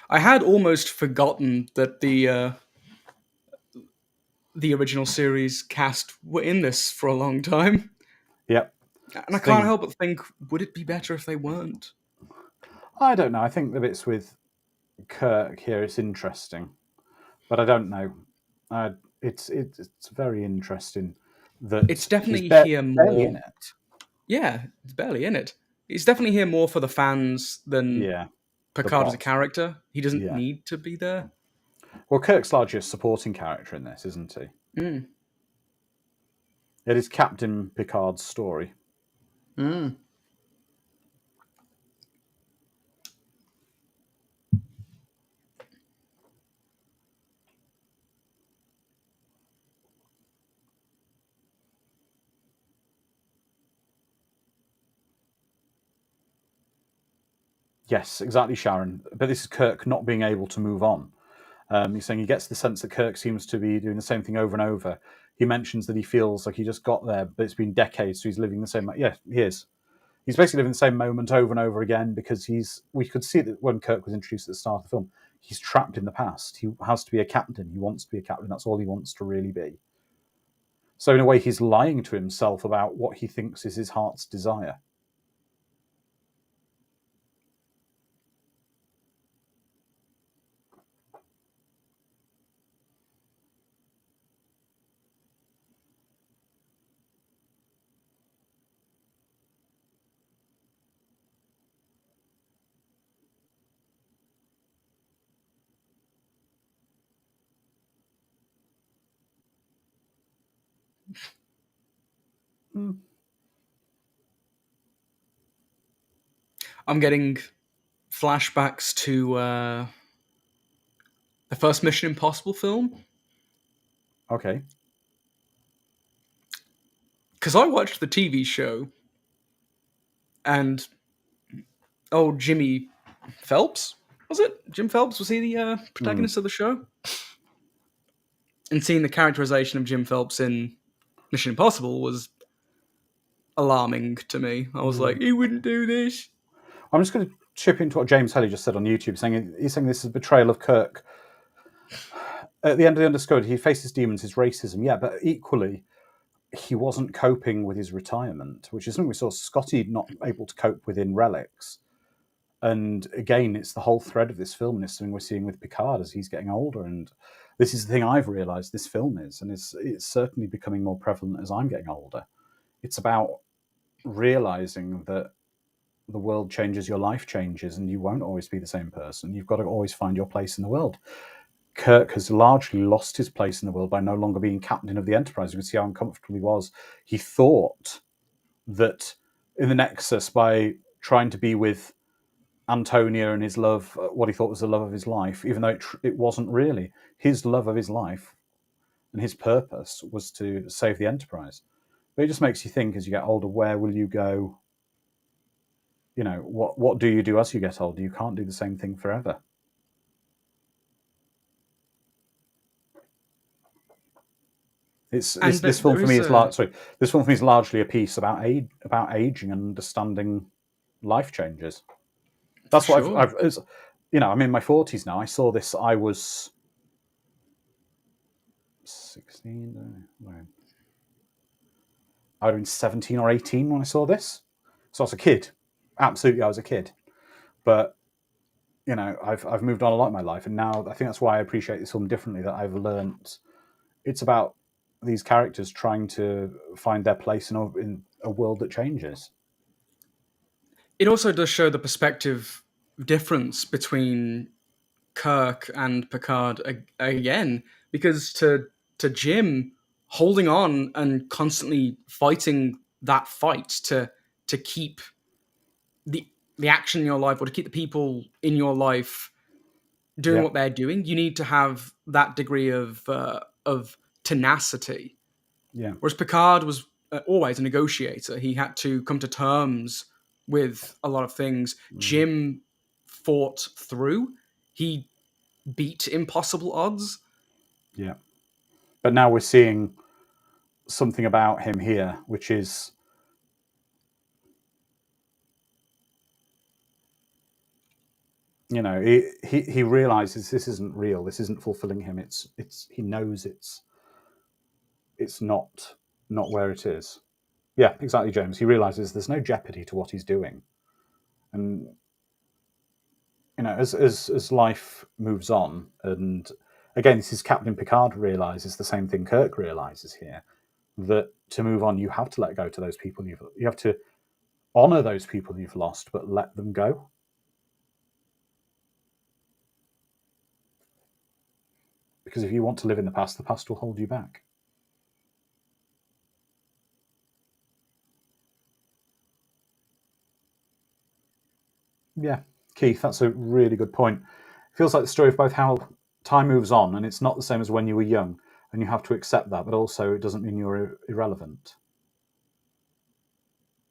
I had almost forgotten that the original series cast were in this for a long time. Yep. And I can't help but think, would it be better if they weren't? I don't know. I think the bits with Kirk here, it's interesting, but I don't know. It's very interesting that It's he's definitely here barely in more. it. Yeah, it's barely in it. He's definitely here more for the fans than Yeah. Picard as a plot. character. He doesn't Yeah. need to be there. Well, Kirk's largely a supporting character in this, isn't he? Mm. It is Captain Picard's story. Mm. Yes, exactly, Sharon. But this is Kirk not being able to move on. He's saying he gets the sense that Kirk seems to be doing the same thing over and over. He mentions that he feels like he just got there, but it's been decades, so he's living the same. Yeah, he is. He's basically living the same moment over and over again because we could see that when Kirk was introduced at the start of the film, he's trapped in the past. He has to be a captain. He wants to be a captain. That's all he wants to really be. So in a way, he's lying to himself about what he thinks is his heart's desire. I'm getting flashbacks to the first Mission Impossible film. Okay. Because I watched the TV show, and Jimmy Phelps, was it? Jim Phelps, was he the protagonist of the show? And seeing the characterization of Jim Phelps in Mission Impossible was alarming to me. I was like, he wouldn't do this. I'm just going to chip into what James Helly just said on YouTube, saying he's saying this is a betrayal of Kirk. At the end of the Undiscovered, he faces demons, his racism, yeah, but equally, he wasn't coping with his retirement, which is something we saw Scotty not able to cope with in Relics. And again, it's the whole thread of this film, and it's something we're seeing with Picard as he's getting older. And this is the thing I've realised this film is, and it's certainly becoming more prevalent as I'm getting older. It's about realising that the world changes, your life changes, and you won't always be the same person. You've got to always find your place in the world. Kirk has largely lost his place in the world by no longer being captain of the Enterprise. You can see how uncomfortable he was. He thought that in the Nexus, by trying to be with Antonia and his love, what he thought was the love of his life, even though it wasn't really. His love of his life and his purpose was to save the Enterprise. But it just makes you think, as you get older, where will you go? You know, what do you do as you get older? You can't do the same thing forever. This film for me is this film for me is largely a piece about aging and understanding life changes. That's what I've I'm in my 40s now. I saw this. I was 16. I would have been 17 or 18 when I saw this. So I was a kid. Absolutely, I was a kid. But I've moved on a lot in my life, and now I think that's why I appreciate this film differently. That I've learnt it's about these characters trying to find their place in a world that changes. It also does show the perspective difference between Kirk and Picard again, because to Jim, holding on and constantly fighting that fight to keep the action in your life, or to keep the people in your life doing what they're doing, you need to have that degree of tenacity. Yeah. Whereas Picard was always a negotiator. He had to come to terms with a lot of things. Jim fought through. He beat impossible odds. Yeah. But now we're seeing something about him here, which is he realizes this isn't real. This isn't fulfilling him. It's he knows it's not where it is. Yeah, exactly, James. He realizes there's no jeopardy to what he's doing. And as life moves on, and again, this is Captain Picard realizes the same thing Kirk realizes here, that to move on, you have to let go to those people you have to honor those people you've lost, but let them go. Because if you want to live in the past will hold you back. Yeah, Keith, that's a really good point. It feels like the story of both how time moves on, and it's not the same as when you were young, and you have to accept that, but also it doesn't mean you're irrelevant.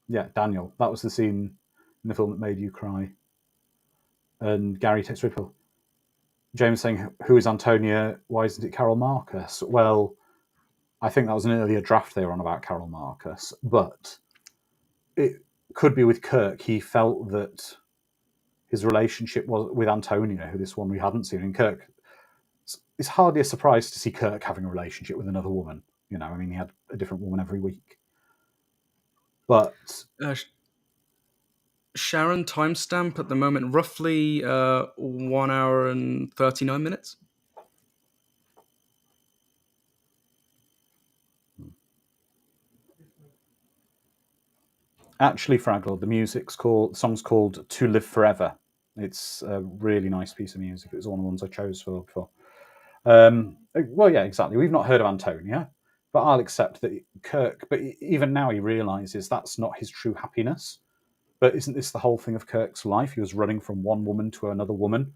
Yeah, Daniel, that was the scene in the film that made you cry. And Gary takes Ripple. James saying, "Who is Antonia? Why isn't it Carol Marcus?" Well, I think that was an earlier draft they were on about Carol Marcus, but it could be with Kirk. He felt that his relationship was with Antonia, who this one we hadn't seen. And Kirk, it's hardly a surprise to see Kirk having a relationship with another woman. You know, I mean, he had a different woman every week. But Sharon timestamp at the moment, roughly 1 hour and 39 minutes. actually, Fraggle, the song's called "To Live Forever." It's a really nice piece of music. It was one of the ones I chose for. Well, yeah, exactly. We've not heard of Antonia, but I'll accept that Kirk. But even now, he realizes that's not his true happiness. But isn't this the whole thing of Kirk's life? He was running from one woman to another woman.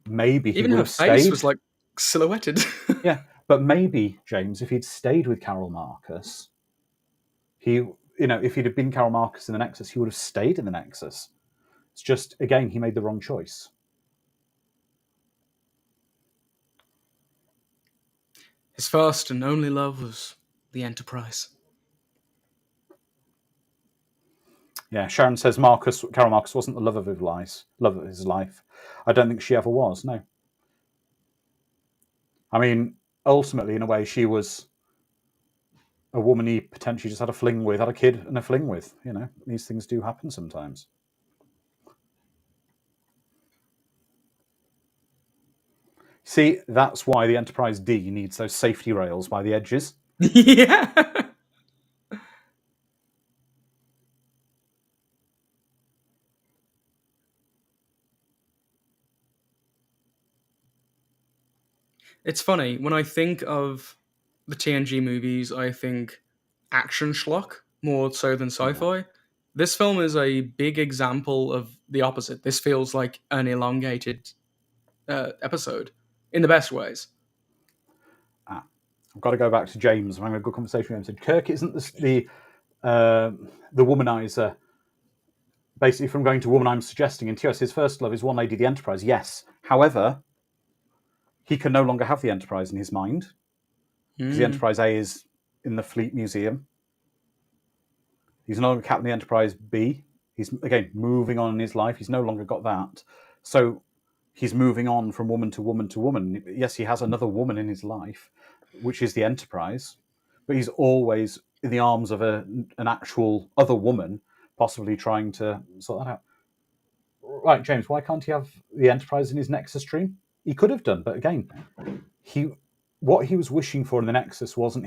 Maybe he Even would her have face stayed. was like silhouetted. Yeah, but maybe James, if he'd stayed with Carol Marcus, if he'd have been Carol Marcus in the Nexus, he would have stayed in the Nexus. It's just, again, he made the wrong choice. His first and only love was the Enterprise. Yeah, Sharon says Carol Marcus wasn't the love of his life. I don't think she ever was. No. I mean, ultimately, in a way, she was a woman he potentially just had a kid and a fling with. You know, these things do happen sometimes. See, that's why the Enterprise D needs those safety rails by the edges. Yeah. It's funny, when I think of the TNG movies, I think action schlock more so than sci-fi. This film is a big example of the opposite. This feels like an elongated episode in the best ways. I've got to go back to James. I'm having a good conversation with him. Said Kirk isn't the womanizer. Basically, from going to woman, I'm suggesting in TOS, his first love is one lady, the Enterprise. Yes, however, he can no longer have the Enterprise in his mind because the Enterprise A is in the Fleet Museum. He's no longer Captain the Enterprise B. He's, again, moving on in his life. He's no longer got that. So he's moving on from woman to woman to woman. Yes, he has another woman in his life, which is the Enterprise, but he's always in the arms of an actual other woman, possibly trying to sort that out. Right, James, why can't he have the Enterprise in his Nexus stream? He could have done, but again, what he was wishing for in the Nexus wasn't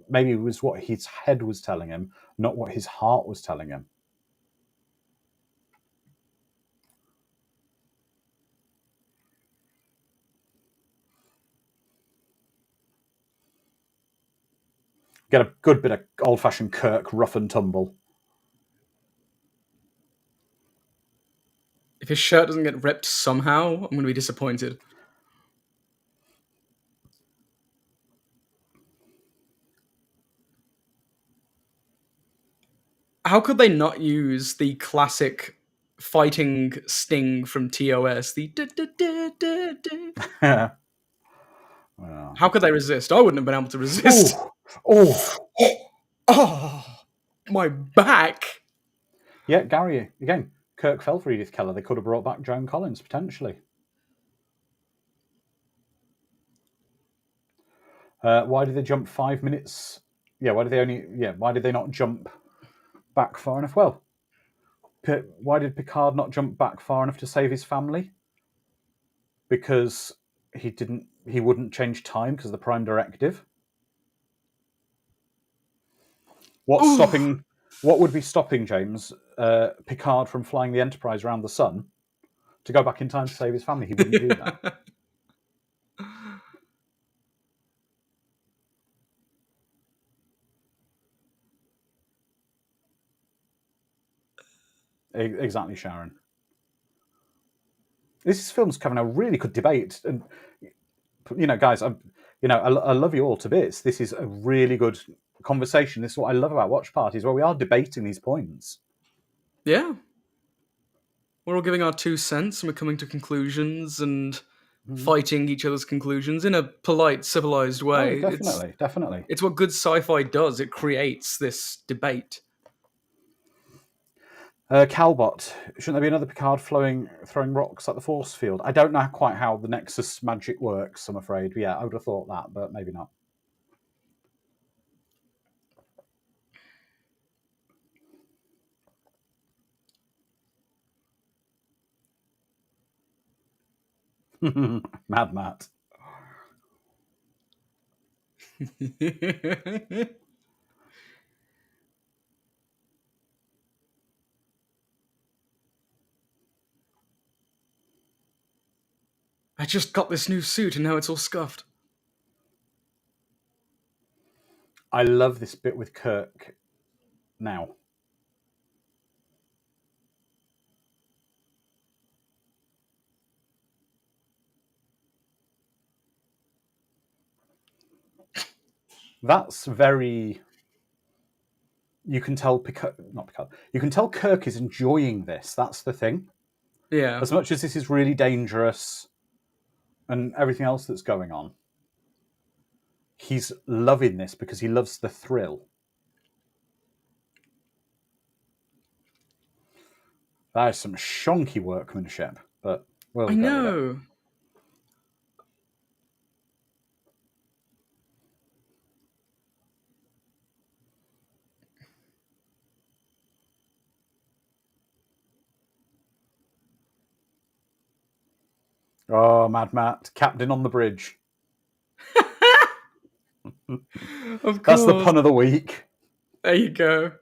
maybe it was what his head was telling him, not what his heart was telling him. Get a good bit of old-fashioned Kirk rough and tumble. If his shirt doesn't get ripped somehow, I'm going to be disappointed. How could they not use the classic fighting sting from TOS? The How could they resist? I wouldn't have been able to resist. Oh, my back. Yeah, Gary, again, Kirk fell for Edith Keller. They could have brought back Joan Collins, potentially. Why did they jump 5 minutes? Yeah, why did they not jump back far enough? Well, why did Picard not jump back far enough to save his family? Because he wouldn't change time because of the Prime Directive. What would be stopping James Picard from flying the Enterprise around the sun to go back in time to save his family? He wouldn't do that. Exactly, Sharon. This film's having a really good debate, and guys, I love you all to bits. This is a really good conversation. This is what I love about watch parties, where we are debating these points. Yeah. we're all giving our 2 cents and we're coming to conclusions and Mhm. fighting each other's conclusions in a polite, civilized Oh, way. definitely, definitely. It's what good sci-fi does. It creates this debate. Calbot, shouldn't there be another Picard throwing rocks at the force field? I don't know quite how the Nexus magic works, I'm afraid. But yeah, I would have thought that, but maybe not. Mad Matt. I just got this new suit and now it's all scuffed. I love this bit with Kirk now. That's very. You can tell not Picard. You can tell Kirk is enjoying this. That's the thing. Yeah. As much as this is really dangerous and everything else that's going on, he's loving this because he loves the thrill. That is some shonky workmanship, but we'll I go with it. know. Oh, Mad Matt, Captain on the bridge. Of That's the course. pun of the week. There you go.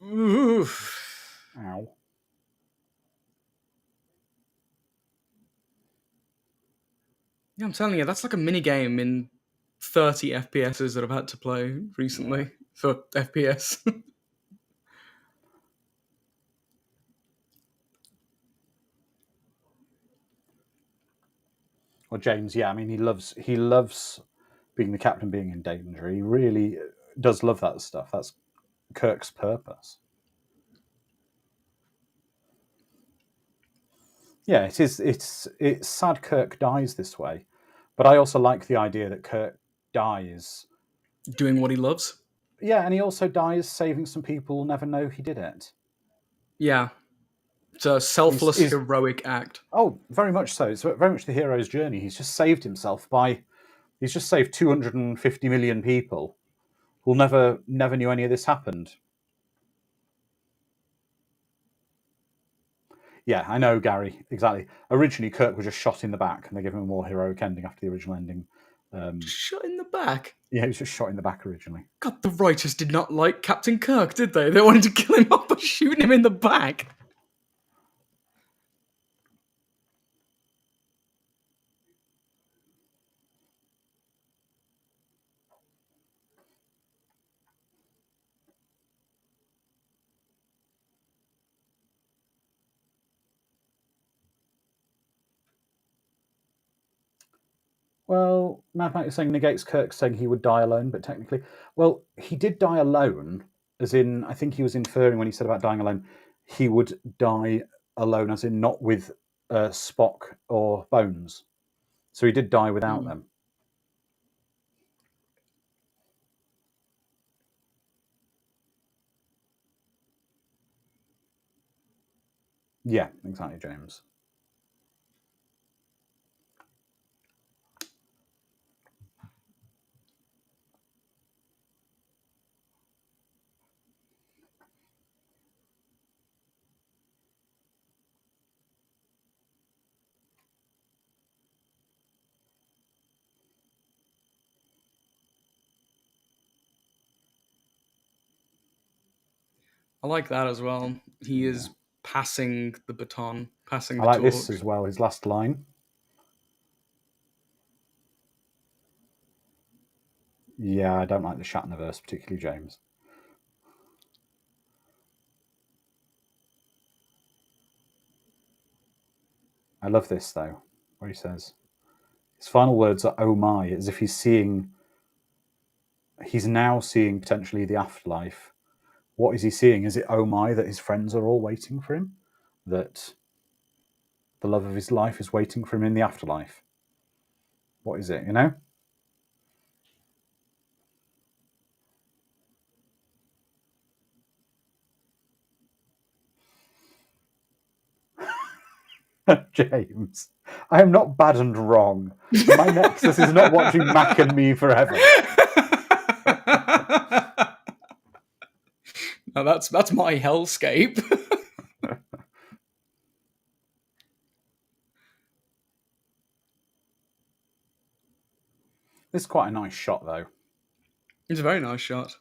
Oof. Ow. Yeah, I'm telling you, that's like a mini game in 30 FPSs that I've had to play recently for FPS. Well, James, yeah, I mean, he loves being the captain, being in danger. He really does love that stuff. That's Kirk's purpose. Yeah, it is. It's sad Kirk dies this way, but I also like the idea that Kirk dies. Doing what he loves. Yeah, and he also dies saving some people who'll never know he did it. Yeah. It's a selfless, He's heroic act. oh, very much so. It's very much the hero's journey. He's just saved himself by. He's just saved 250 million people who'll never knew any of this happened. Yeah, I know, Gary. Exactly. Originally, Kirk was just shot in the back, and they gave him a more heroic ending after the original ending. Shot in the back. Yeah, he was just shot in the back originally. God, the writers did not like Captain Kirk, did they? They wanted to kill him off by shooting him in the back. Well, Mad Matt is saying negates Kirk saying he would die alone, but technically, well, he did die alone, as in, I think he was inferring when he said about dying alone, he would die alone, as in not with Spock or Bones. So he did die without them. Yeah, exactly, James. I like that as well. He is passing the baton, passing I the like this torch. as well, his last line. Yeah, I don't like the Shatnerverse, particularly James. I love this, though, where he says, his final words are, oh my, as if he's now seeing potentially the afterlife. What is he seeing? Is it, oh my, that his friends are all waiting for him? That the love of his life is waiting for him in the afterlife? What is it, you know? James, I am not bad and wrong. My nexus is not watching Mac and me forever. Now that's my hellscape. This is quite a nice shot, though. It's a very nice shot.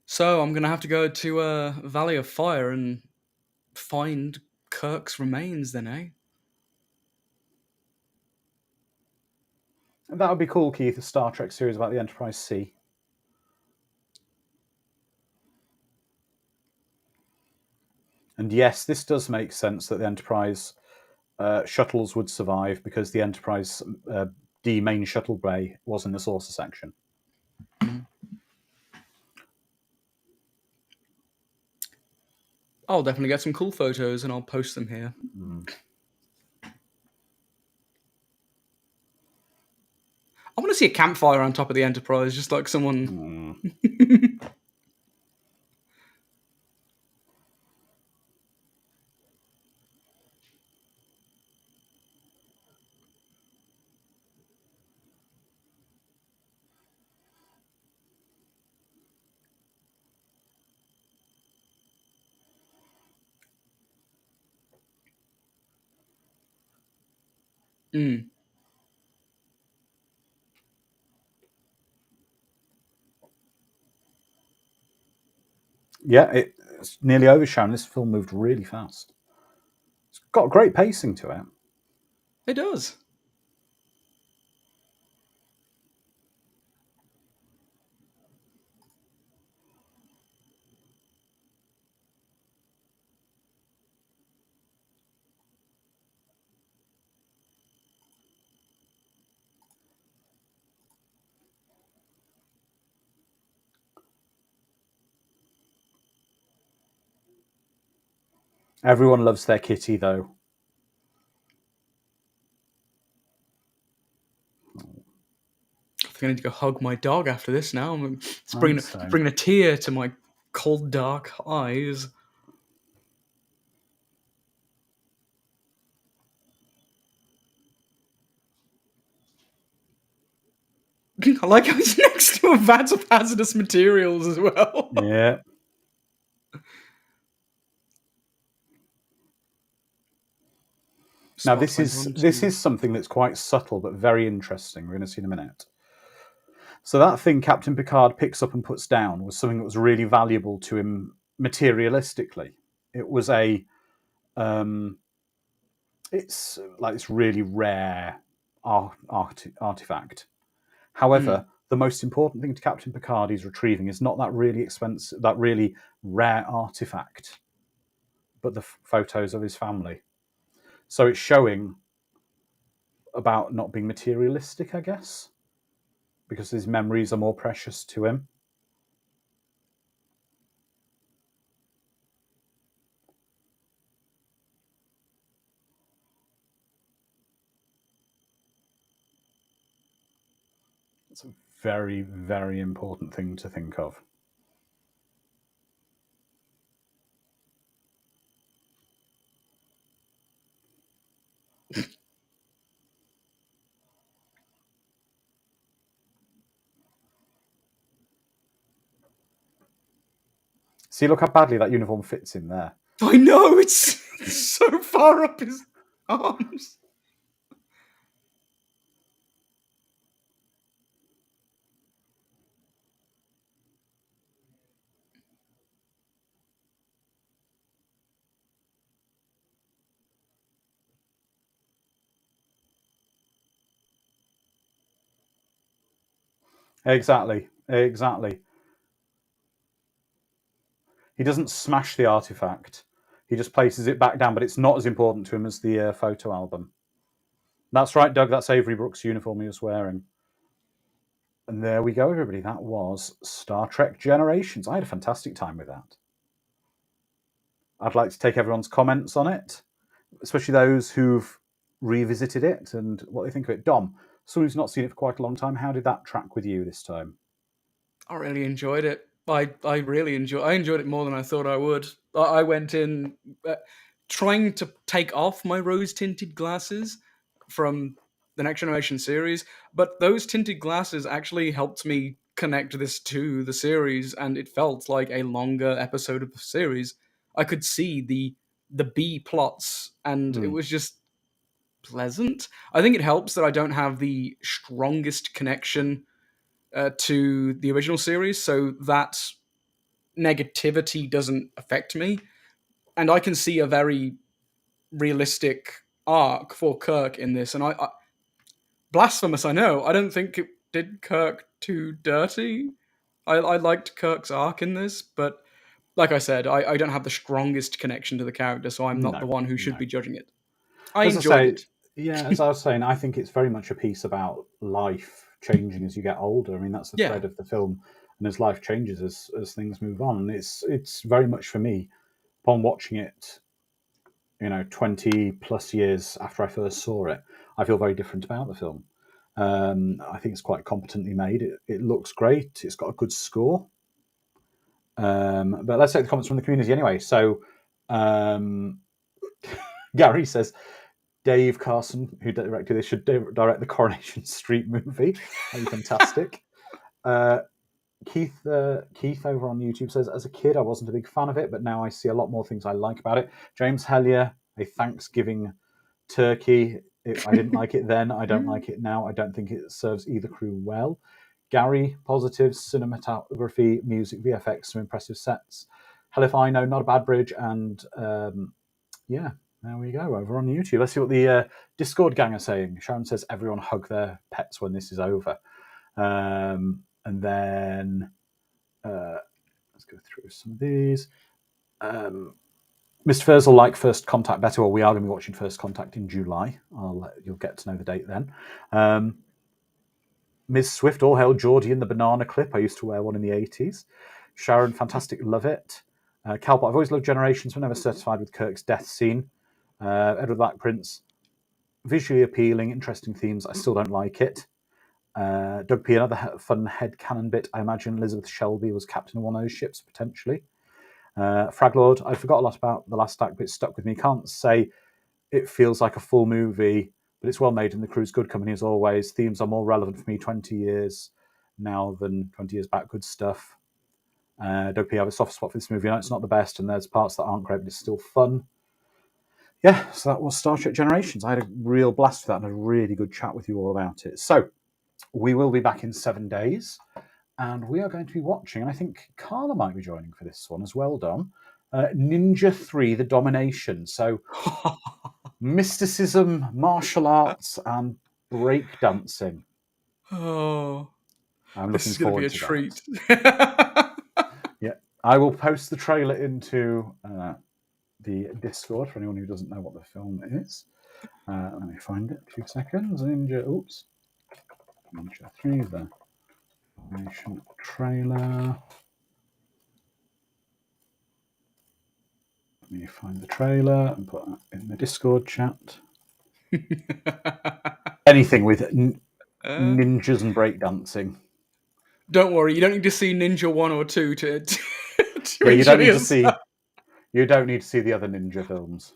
So I'm gonna have to go to Valley of Fire and find Kirk's remains, then, eh? That would be cool, Keith, a Star Trek series about the Enterprise C. And yes, this does make sense that the Enterprise shuttles would survive because the Enterprise D main shuttle bay was in the saucer section. I'll definitely get some cool photos and I'll post them here. I want to see a campfire on top of the Enterprise, just like someone. Mm. Yeah, it's nearly over, Sharon. This film moved really fast. It's got great pacing to it. It does. Everyone loves their kitty, though. I think I need to go hug my dog after this now. It's I think so. bringing a tear to my cold, dark eyes. I like how he's next to a vat of hazardous materials as well. Yeah. Now, Spock went on this to- is something that's quite subtle but very interesting. We're going to see in a minute. So that thing Captain Picard picks up and puts down was something that was really valuable to him materialistically. It was it's like this really rare artifact. However, the most important thing to Captain Picard he's retrieving is not that really expensive, that really rare artifact, but the photos of his family. So it's showing about not being materialistic, I guess, because his memories are more precious to him. It's a very, very important thing to think of. See, look how badly that uniform fits in there. I know, it's so far up his arms. Exactly. He doesn't smash the artifact. He just places it back down, but it's not as important to him as the photo album. That's right, Doug. That's Avery Brooks' uniform he was wearing. And there we go, everybody. That was Star Trek Generations. I had a fantastic time with that. I'd like to take everyone's comments on it, especially those who've revisited it and what they think of it. Dom, someone who's not seen it for quite a long time, how did that track with you this time? I really enjoyed it. I enjoyed it more than I thought I would. I went in trying to take off my rose tinted glasses from the Next Generation series, but those tinted glasses actually helped me connect this to the series, and it felt like a longer episode of the series. I could see the B plots, and it was just pleasant. I think it helps that I don't have the strongest connection to the original series, so that negativity doesn't affect me. And I can see a very realistic arc for Kirk in this. And I blasphemous, I know. I don't think it did Kirk too dirty. I liked Kirk's arc in this, but like I said, I don't have the strongest connection to the character, so I'm not the No, one who should no. be judging it. I As I enjoyed say, it. yeah, as I was saying, I think it's very much a piece about life changing as you get older. I mean, that's the Yeah. thread of the film, and as life changes, as things move on, and it's very much for me. Upon watching it, 20 plus years after I first saw it, I feel very different about the film. I think it's quite competently made. It looks great. It's got a good score. But let's take the comments from the community anyway. So, Gary says, Dave Carson, who directed this, should direct the Coronation Street movie. That'd be fantastic. Keith over on YouTube says, as a kid, I wasn't a big fan of it, but now I see a lot more things I like about it. James Hellier, a Thanksgiving turkey. I didn't like it then. I don't like it now. I don't think it serves either crew well. Gary, positives, cinematography, music, VFX, some impressive sets. Hell if I know, not a bad bridge. And yeah, there we go, over on YouTube. Let's see what the Discord gang are saying. Sharon says, everyone hug their pets when this is over. And then let's go through some of these. Mr. Furs will like First Contact better. Well, we are going to be watching First Contact in July. You'll get to know the date then. Ms. Swift, all hail Geordie in the banana clip. I used to wear one in the 80s. Sharon, fantastic, love it. Calbot, I've always loved Generations, but never satisfied with Kirk's death scene. Edward Black Prince, visually appealing, interesting themes. I still don't like it. Doug P, another fun headcanon bit. I imagine Elizabeth Shelby was captain of one of those ships, potentially. Fraglord, I forgot a lot about the last act, but it stuck with me. Can't say it feels like a full movie, but it's well made and the crew's good company as always. Themes are more relevant for me 20 years now than 20 years back. Good stuff. Doug P, I have a soft spot for this movie. I know it's not the best and there's parts that aren't great, but it's still fun. Yeah, so that was Star Trek Generations. I had a real blast with that and a really good chat with you all about it. So we will be back in 7 days and we are going to be watching, and I think Carla might be joining for this one as well, Dom, Ninja 3, The Domination. So mysticism, martial arts, and breakdancing. Oh, I'm this looking is going to be forward a to treat. that. Yeah, I will post the trailer into the Discord for anyone who doesn't know what the film is. Let me find it. 2 seconds. Ninja 3, the Domination trailer. Let me find the trailer and put that in the Discord chat. Anything with ninjas and breakdancing. Don't worry, you don't need to see Ninja 1 or 2 to Yeah, you don't need to yourself. see. You don't need to see the other ninja films.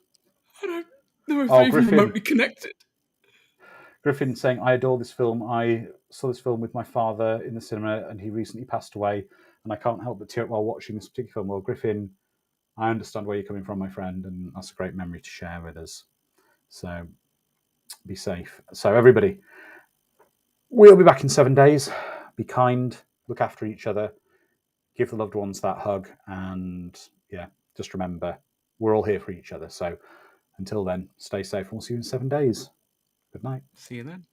I don't know if Oh, they're even Griffin. remotely connected. Griffin saying, I adore this film. I saw this film with my father in the cinema and he recently passed away. And I can't help but tear up while watching this particular film. Well, Griffin, I understand where you're coming from, my friend. And that's a great memory to share with us. So be safe. So everybody, we'll be back in 7 days. Be kind. Look after each other. Give the loved ones that hug. And yeah, just remember, we're all here for each other. So until then, stay safe and we'll see you in 7 days. Good night. See you then.